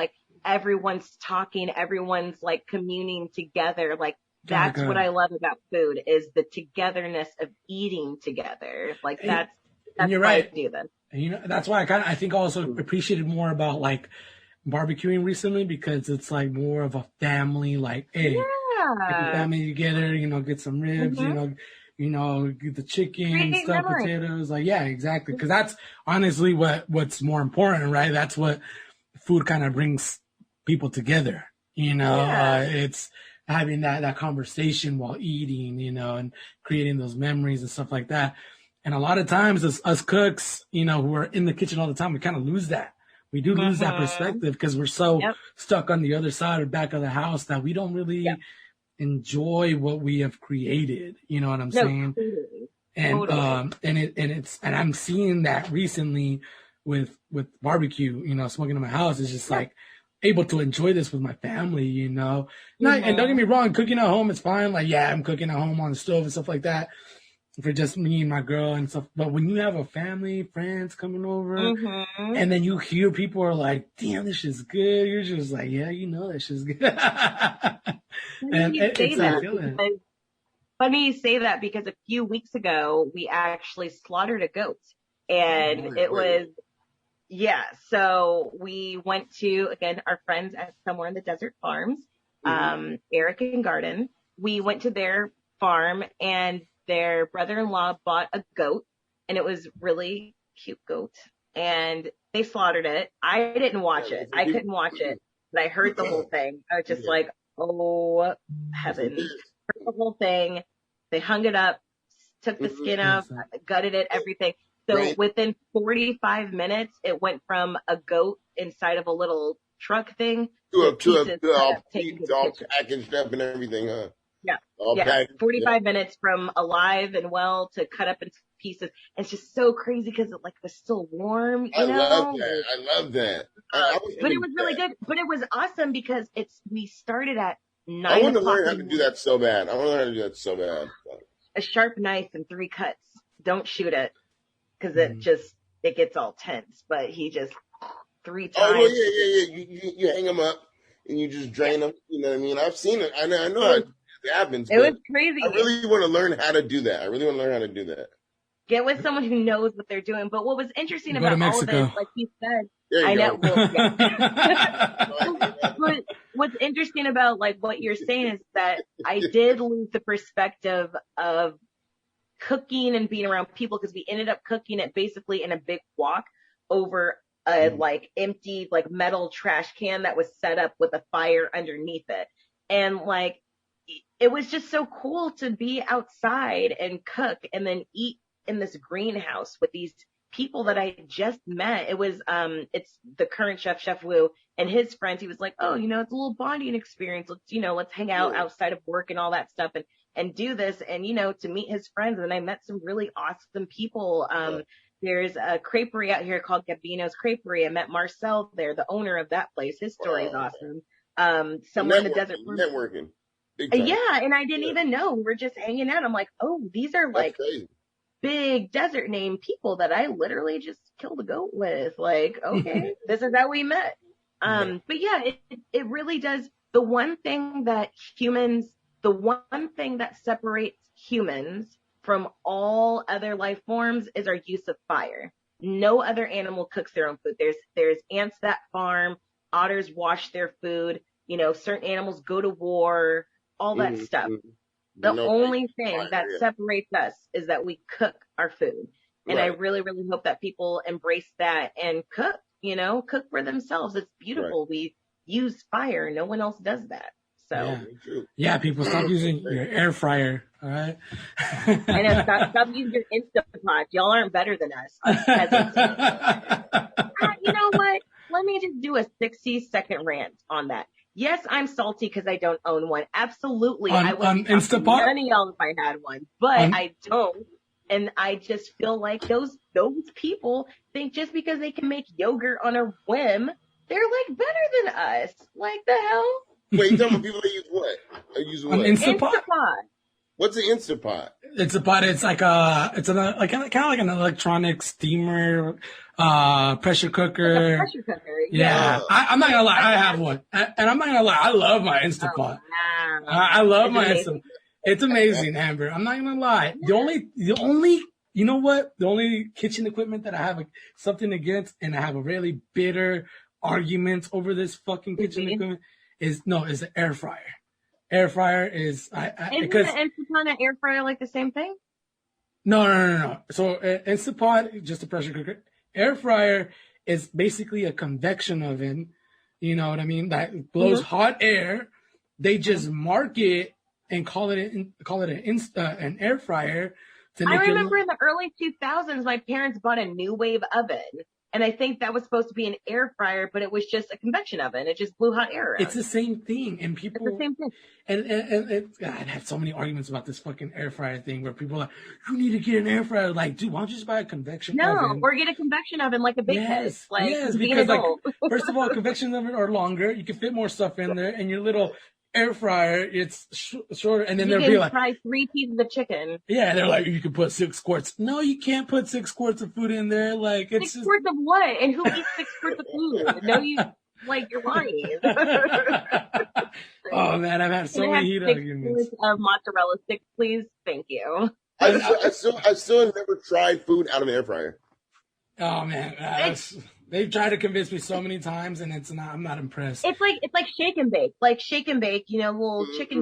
everyone's talking, everyone's like communing together. Like that's Okay. what I love about food is the togetherness of eating together. Like And that's you're why right. I do this. And, you know, that's why I think also appreciated more about like barbecuing recently, because it's like more of a family, like, hey, get the Yeah. family together, you know, get some ribs, Mhm. you know, get the chicken, Create stuffed memories. potatoes. Like, yeah, exactly. Cause that's honestly what's more important, right? That's what food kind of brings people together. You know, Yeah. it's having that conversation while eating, you know, and creating those memories and stuff like that. And a lot of times as us cooks, you know, who are in the kitchen all the time, we kind of lose that. We do lose that Mhm. perspective because we're so Yep. stuck on the other side or back of the house that we don't really Yep. enjoy what we have created. You know what I'm No, saying? totally. And Totally. and I'm seeing that recently with barbecue, you know, smoking in my house is just Yeah. like able to enjoy this with my family, you know. Not, and don't get Mhm. me wrong, cooking at home is fine. Like, yeah, I'm cooking at home on the stove and stuff like that for just me and my girl and stuff. But when you have a family, friends coming over, Mhm. and then you hear people are like, damn, this shit's good. You're just like, yeah, you know that shit's good. And You say it's that that feeling. because funny you say that because a few weeks ago we actually slaughtered a goat, and it was yeah. So we went to again our friends at Somewhere in the Desert Farms, Eric and Garden. We went to their farm, and their brother-in-law bought a goat, and it was really cute goat, and they slaughtered it. I didn't watch it. I couldn't watch it, but I heard the whole thing. I was just Yeah. like, oh heavens. Heard the whole thing. They hung it up, took the skin out, gutted it, everything. So Right. within 45 minutes, it went from a goat inside of a little truck thing To pieces a cut up, taken to the all kitchen. packaged up and everything, huh? Yeah. All Yeah. packaged. 45 minutes from alive and well to cut up into pieces. It's just so crazy because it like was still warm, you I know? love that. I love that. I was But it into was really that. good. But it was awesome because we started at I 9 want to o'clock learn how in to the do that so bad. I want to learn how to do that so bad. a sharp knife and 3 cuts. Don't shoot it because it gets all tense. But he just 3 times. Oh well, yeah. You hang them up and you just drain them. You know what I mean? I've seen it. I know how it happens. It was crazy. I really want to learn how to do that. I really want to learn how to do that. Get with someone who knows what they're doing. But what was interesting Go to about all of Mexico. this, like you said, There you I go. know. Well, yeah. But what's interesting about like what you're saying is that I did lose the perspective of cooking and being around people because we ended up cooking it basically in a big wok over a like empty like metal trash can that was set up with a fire underneath it. And like it was just so cool to be outside and cook and then eat in this greenhouse with these people that I just met. It was it's the current Chef Wu and his friends. He was like, oh, you know, it's a little bonding experience. Let's hang out outside of work and all that stuff and do this and, you know, to meet his friends. And I met some really awesome people. There's a creperie out here called Gabino's Creperie. I met Marcel there, the owner of that place. His story is awesome. Somewhere in the desert. Networking. Big time. Yeah, and I didn't even know. We were just hanging out. I'm like, oh, these are like big desert name people that I literally just killed a goat with. Like, okay, this is how we met. But yeah, it really does. The one thing that separates humans from all other life forms is our use of fire. No other animal cooks their own food. There's ants that farm, otters wash their food, you know, certain animals go to war, all that stuff. The only thing that separates us is that we cook our food. And I really, really hope that people embrace that and cook for themselves. It's beautiful. We use fire. No one else does that. So yeah, people stop using your air fryer. All right. I know. Stop using your Instapot. Y'all aren't better than us. You know what? Let me just do a 60-second rant on that. Yes, I'm salty because I don't own one. Absolutely. I would Instapot? none of y'all if I had one, but I don't. And I just feel like those people think just because they can make yogurt on a whim, they're like better than us. Like the hell? Wait, you talking about people that use what? Use what? Instapot? Instapot. What's an Instapot? Instapot. It's like like kind of like an electronic steamer, pressure cooker. Like a pressure cooker. Yeah, I'm not gonna lie, I have one, and I'm not gonna lie, I love my Instapot. Oh, wow. I love It's my amazing. Instapot. It's amazing, Amber. I'm not gonna lie. The only, you know what? The only kitchen equipment that I have something against, and I have a really bitter argument over this fucking kitchen equipment is the air fryer. Air fryer is because Isn't the Instapot and air fryer like the same thing? no. So Instapot, just a pressure cooker. Air fryer is basically a convection oven. You know what I mean? That blows hot air. They just mark it and call it an air fryer. I remember in the early 2000s, my parents bought a New Wave oven, and I think that was supposed to be an air fryer, but it was just a convection oven. It just blew hot air around. It's the same thing, and people. It's the same thing. And God, I've had so many arguments about this fucking air fryer thing where people are like, you need to get an air fryer. Like, dude, why don't you just buy a convection oven? Or get a convection oven like a big head. Like, yes, be because an adult. like, first of all, convection oven are longer. You can fit more stuff in there, and your little air fryer, it's shorter. And then they'll be like, fry 3 pieces of chicken. Yeah, they're like, you can put 6 quarts. No, you can't put 6 quarts of food in there. Like, it's 6 quarts of what? And who eats 6 quarts of food? No, you're lying. Oh man, I've had so many heat arguments. 6 of mozzarella sticks, please. Thank you. I still have never tried food out of an air fryer. Oh man, they've tried to convince me so many times, and I'm not impressed. It's like shake and bake, little chicken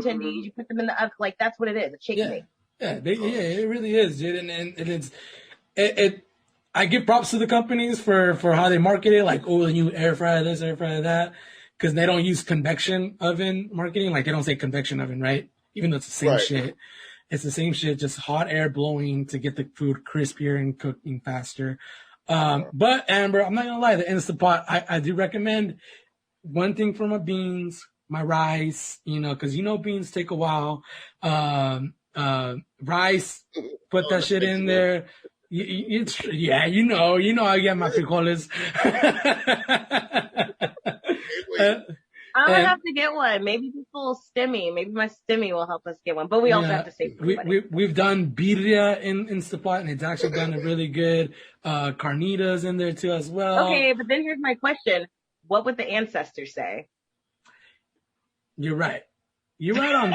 tendies. You put them in the oven, like that's what it is. It's shake and bake. Yeah, it really is, dude. And it's I give props to the companies for how they market it, like, oh, the new air fryer this, air fryer that, because they don't use convection oven marketing. Like, they don't say convection oven, right? Even though it's the same shit. It's the same shit, just hot air blowing to get the food crispier and cooking faster. But Amber, I'm not gonna lie, the Instapot, I do recommend one thing for my beans, my rice, because beans take a while. Rice, put that shit in there. You know I get my frijoles. I'm gonna have to get one. Maybe just a little stimmy. Maybe my stimmy will help us get one. But we also have to save we've done birria in Instapot, and it's actually done a really good. Carnitas in there too as well. Okay, but then here's my question: what would the ancestors say? You're right on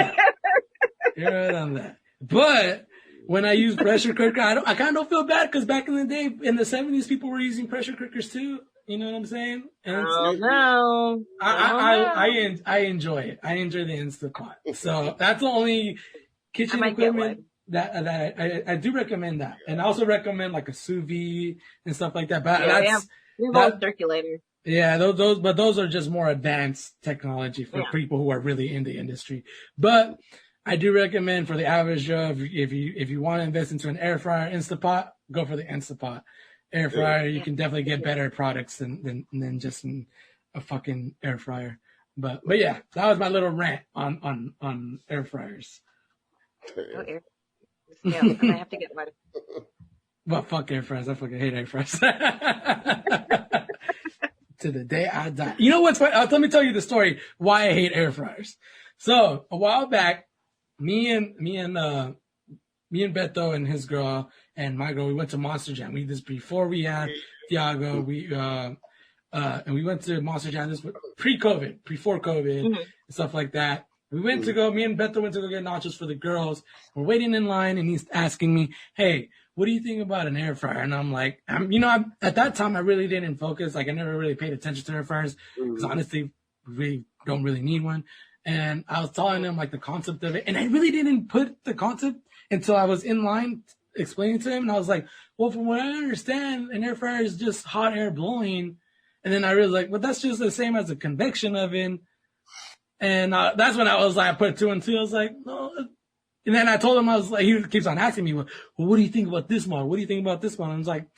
that. But when I use pressure cooker, I kind of don't feel bad because back in the day, in the 70s, people were using pressure cookers too. You know what I'm saying? And no. I enjoy it. I enjoy the Instapot. So that's the only kitchen equipment that I do recommend that. And I also recommend like a sous vide and stuff like that. But we have circulator. Yeah, those are just more advanced technology for people who are really in the industry. But I do recommend for the average Joe, if you want to invest into an air fryer, Instapot, go for the Instapot. Air fryer, you can definitely get better products than just a fucking air fryer. But yeah, that was my little rant on air fryers. Oh, air. Yeah, I might have to get one. Well, fuck air fryers. I fucking hate air fryers. To the day I die. You know what's funny? Let me tell you the story why I hate air fryers. So a while back, me and Beto and his girl and my girl, we went to Monster Jam. We did this before we had Thiago. And we went to Monster Jam. This was pre-COVID, before COVID, and stuff like that. Me and Beto went to go get nachos for the girls. We're waiting in line, and he's asking me, hey, what do you think about an air fryer? And I'm like, at that time, I really didn't focus. Like, I never really paid attention to air fryers because honestly, we don't really need one. And I was telling him like the concept of it. And I really didn't put the concept until I was in line explaining to him. And I was like, well, from what I understand, an air fryer is just hot air blowing. And then I realized well, that's just the same as a convection oven. And that's when I was like, I put 2 and 2. I was like, no. And then I told him, I was like, he keeps on asking me, well, what do you think about this one? What do you think about this one? And I was like,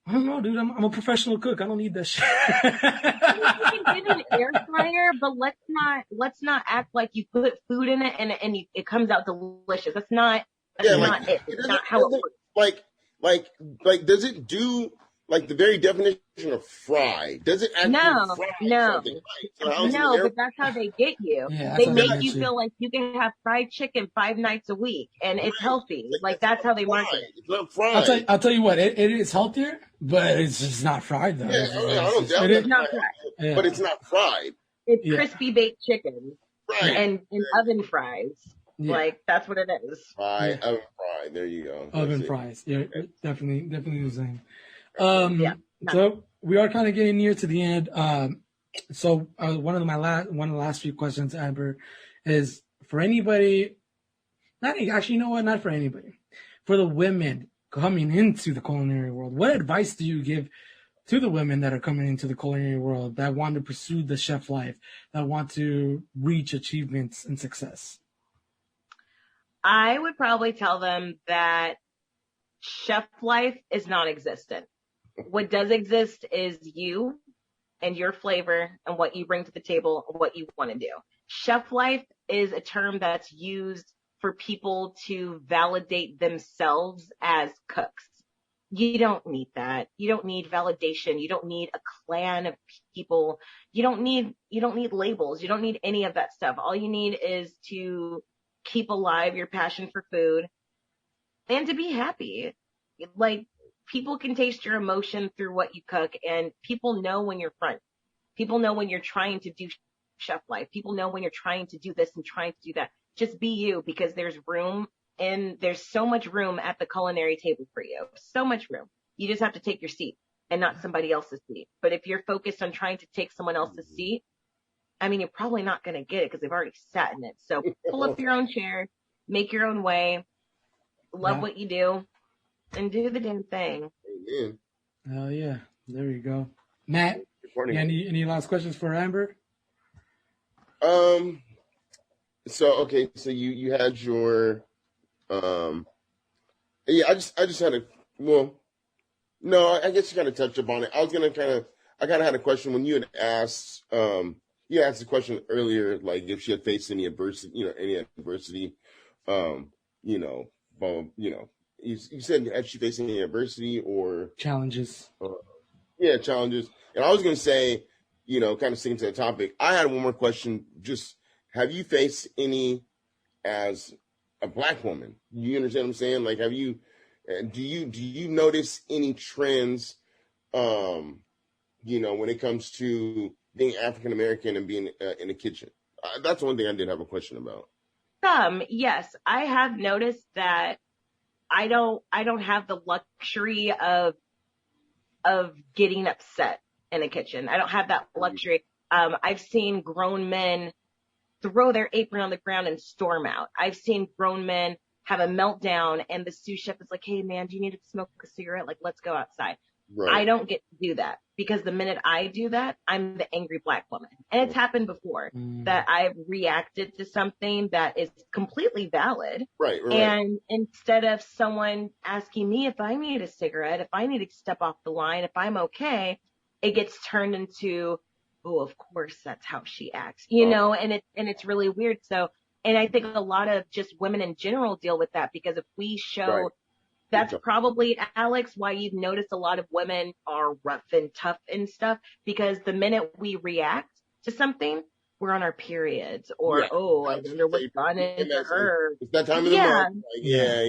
I don't know, dude. I'm a professional cook. I don't need that shit. You can get an air fryer, but let's not act like you put food in it and it comes out delicious. That's not it. It's not how it works. Like, does it do like the very definition of fry. Does it actually No, fry no, something? Right? So how's no, it but that's how they get you. Yeah, that's They how they make get you you. feel like you can have fried chicken 5 nights a week and it's right? healthy. Like Like that's that's not how they market fried. it. It's not fried. I'll tell you what, it is healthier, but it's just not fried though. Yeah, It's I don't just- doubt it that is- it's not not fried. healthy, Yeah. but it's not fried. It's Yeah. crispy baked chicken Right. and oven fries. Yeah. Like that's what it is. Fry, Yeah. oven fry. There you go. Oven That's it. fries. Yeah, definitely the same. Yeah. So we are kind of getting near to the end. So one of the last few questions, Amber, is for anybody. Actually, you know what? Not for anybody. For the women coming into the culinary world, what advice do you give to the women that are coming into the culinary world that want to pursue the chef life, that want to reach achievements and success? I would probably tell them that chef life is non-existent. What does exist is you and your flavor and what you bring to the table, what you want to do. Chef life is a term that's used for people to validate themselves as cooks. You don't need that. You don't need validation. You don't need a clan of people. You don't need labels. You don't need any of that stuff. All you need is to keep alive your passion for food and to be happy. Like, people can taste your emotion through what you cook, and people know when you're front. People know when you're trying to do chef life. People know when you're trying to do this and trying to do that. Just be you, because there's room, and there's so much room at the culinary table for you. So much room. You just have to take your seat and not somebody else's seat. But if you're focused on trying to take someone else's seat, I mean, you're probably not going to get it because they've already sat in it. So pull up your own chair, make your own way, love what you do, and do the damn thing. Amen. Oh yeah, there you go, Matt. Recording. Any last questions for Amber? So okay, so you had your yeah, I just had a no, I guess you kind of touched upon it. I kind of had a question when you had asked you asked the question earlier, like if she had faced any adversity, you said had she faced any adversity or Challenges. challenges. And I was going to say, kind of sticking to the topic, I had one more question. Just, have you faced any as a Black woman? You understand what I'm saying? Like, do you notice any trends, when it comes to being African American and being in the kitchen? That's one thing I did have a question about. Yes, I have noticed that I don't have the luxury of getting upset in the kitchen. I don't have that luxury. I've seen grown men throw their apron on the ground and storm out. I've seen grown men have a meltdown and the sous chef is like, "Hey man, do you need to smoke a cigarette? Like, let's go outside." Right. I don't get to do that, because the minute I do that, I'm the angry Black woman. And it's happened before that I've reacted to something that is completely valid. Right. And instead of someone asking me if I need a cigarette, if I need to step off the line, if I'm okay, it gets turned into, "Oh, of course that's how she acts," and it's really weird. So, and I think a lot of just women in general deal with that, because if we show, Right. that's probably, Alex, why you've noticed a lot of women are rough and tough and stuff, because the minute we react to something, we're on our periods, or, Yeah. I wonder what's gone into her. It's that time of the month. Like, yeah.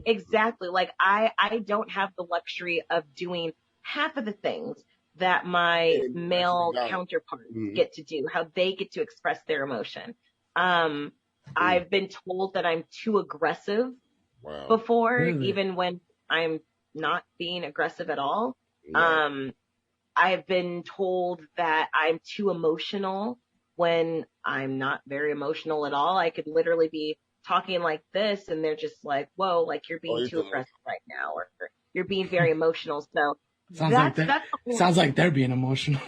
Exactly. Like, I don't have the luxury of doing half of the things that my Yeah, male actually, counterparts Mhm. get to do, how they get to express their emotion. I've been told that I'm too aggressive Wow. before, Really? even when I'm not being aggressive at all. Yeah. I've been told that I'm too emotional when I'm not very emotional at all. I could literally be talking like this and they're just like, "Whoa, like you're being you're too too aggressive right now," or "You're being very emotional." So Sounds like they're being emotional.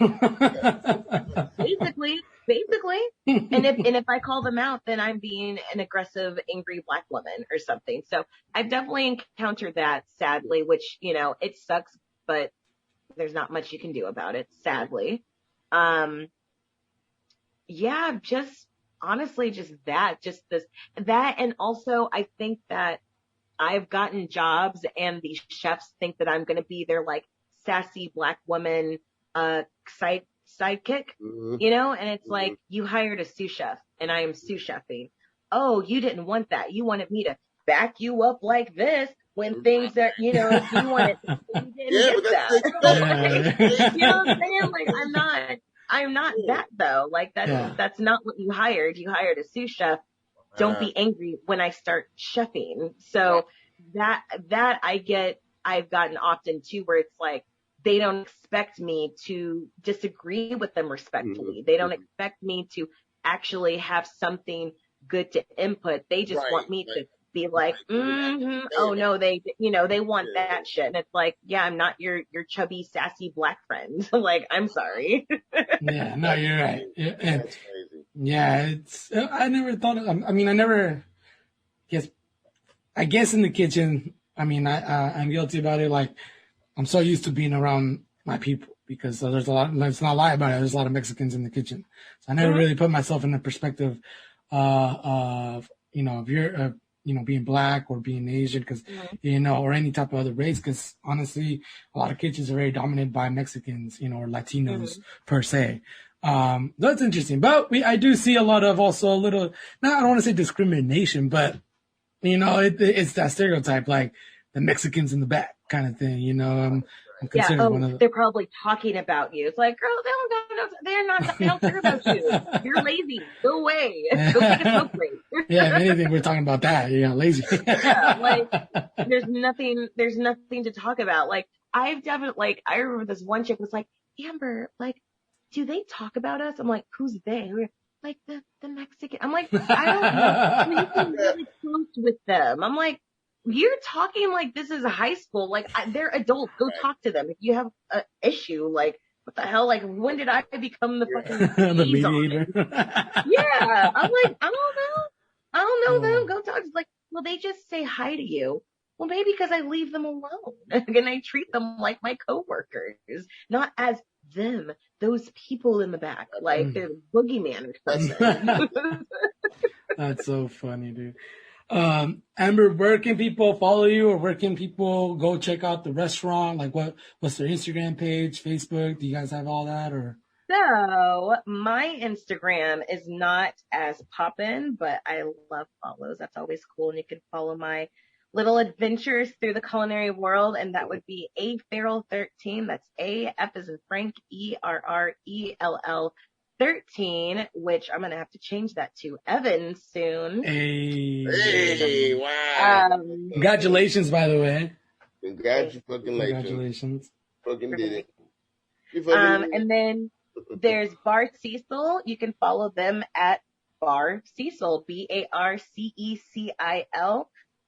basically. And if I call them out, then I'm being an aggressive, angry Black woman or something. So I've definitely encountered that, sadly, which, it sucks, but there's not much you can do about it, sadly. Yeah, just honestly, just that. And also I think that I've gotten jobs and these chefs think that I'm going to be their like sassy Black woman, sidekick, Mhm. you know? And it's Mhm. like, you hired a sous chef and I am sous chefing. Oh, you didn't want that. You wanted me to back you up like this when things are, you know, you wanted, you didn't Yeah, get but that's that. Yeah. You know what I'm saying? Like, I'm not Yeah. that though. Like Yeah. that's not what you hired. You hired a sous chef. Don't be angry when I start chefing. So that I've gotten often too, where it's like, they don't expect me to disagree with them respectfully. They don't expect me to actually have something good to input. They just want me to be like, oh no, they want that shit. And it's like, yeah, I'm not your chubby, sassy Black friend. Like, I'm sorry. Yeah, no, you're right. Yeah, and That's crazy. yeah, I never thought of, I mean, I guess in the kitchen, I mean, I'm guilty about it. Like, I'm so used to being around my people because there's a lot, let's not lie about it, there's a lot of Mexicans in the kitchen. So I never really put myself in the perspective of, you know, if you're, you know, being Black or being Asian, because, you know, or any type of other race, because honestly, a lot of kitchens are very dominated by Mexicans, you know, or Latinos per se. That's interesting. But I do see a lot of also a little, I don't want to say discrimination, but, you know, it's that stereotype, like the Mexicans in the back kind of thing, you know. I'm considered one of the... They're probably talking about you. It's like, girl, they don't care about you. You're lazy. Go away. Go take a smoke break. Yeah, if anything, we're talking about that. You're lazy. Yeah, like, there's nothing to talk about. Like, I've definitely, like, I remember this one chick was like, Amber, like, do they talk about us? I'm like, who's they? Like, the Mexican. I'm like, I don't know. You've been really close with them. I'm like, you're talking like this is high school. Like, they're adults. Go talk to them. If you have an issue, like, what the hell? Like, when did I become the fucking the mediator? Yeah. I'm like, I don't know them. Go talk. It's like, well, they just say hi to you. Well, maybe because I leave them alone and I treat them like my coworkers, not as them, those people in the back, like they're the boogeyman or something. That's so funny, dude. Amber, where can people follow you, or where can people go check out the restaurant? Like, what's their Instagram page, Facebook? Do you guys have all that, or? So my Instagram is not as poppin', but I love follows. That's always cool. And you can follow my little adventures through the culinary world, and that would be A Farrell 13. That's A F as in Frank, ERRELL 13, which I'm gonna have to change that to Evan soon. Hey, wow! Congratulations, by the way. Congratulations. Fucking did it. And then there's Bar Cecil. You can follow them at Bar Cecil, BARCECIL.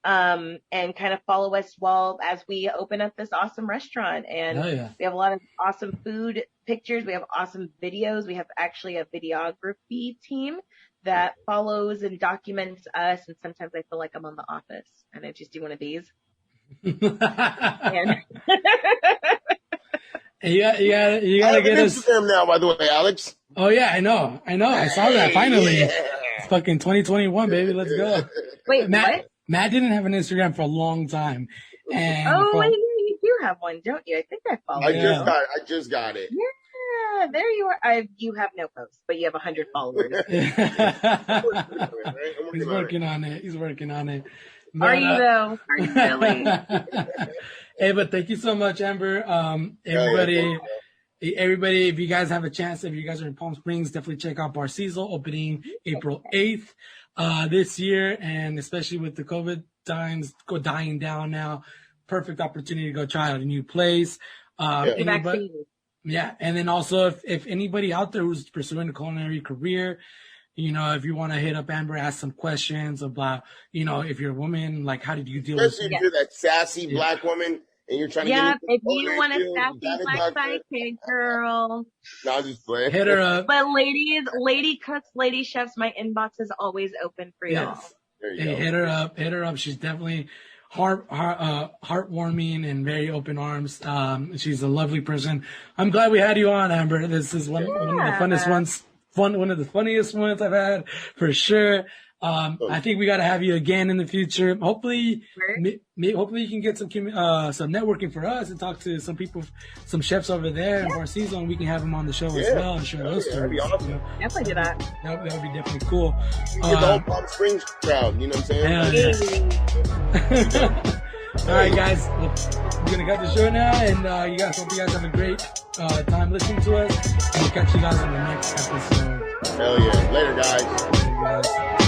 And kind of follow us as we open up this awesome restaurant. And we have a lot of awesome food pictures. We have awesome videos. We have actually a videography team that follows and documents us. And sometimes I feel like I'm on The Office and I just do one of these. And you gotta get us Instagram now, by the way, Alex. Oh yeah, I know. I saw that finally. Yeah. It's fucking 2021, baby. Let's go. Wait, what? Matt didn't have an Instagram for a long time. And wait, you do have one, don't you? I think I follow you. I just got it. Yeah, there you are. You have no posts, but you have 100 followers. He's working on it. But, are you though? Are you really? Hey, but thank you so much, Amber. Everybody, if you guys have a chance, if you guys are in Palm Springs, definitely check out Bar Cecil, opening April 8th. This year, and especially with the COVID times dying down now, perfect opportunity to go try out a new place. And then also if anybody out there who's pursuing a culinary career, you know, if you want to hit up Amber, ask some questions about, you know, if you're a woman, like how did you deal with? Especially if you're that sassy Black woman and you're trying to get if you want a sassy Black sidekick, girl. No, I'm just playing. Hit her up. But ladies, lady cooks, lady chefs, my inbox is always open for y'all. Hey, hit her up. She's definitely heartwarming and very open arms. She's a lovely person. I'm glad we had you on, Amber. This is one of the funnest ones. One of the funniest ones I've had for sure. I think we got to have you again in the future. Hopefully, hopefully you can get some networking for us and talk to some people, some chefs over there in Barcelo, and we can have them on the show as well and share those stories. That'd be awesome. You know? Definitely do that. That would be definitely cool. Get the whole Palm Springs crowd, you know what I'm saying? Yeah. All right, guys. Well, we're going to cut the show now, and you guys, hope you guys have a great time listening to us. And we'll catch you guys on the next episode. Hell yeah. Later, guys. Later, guys.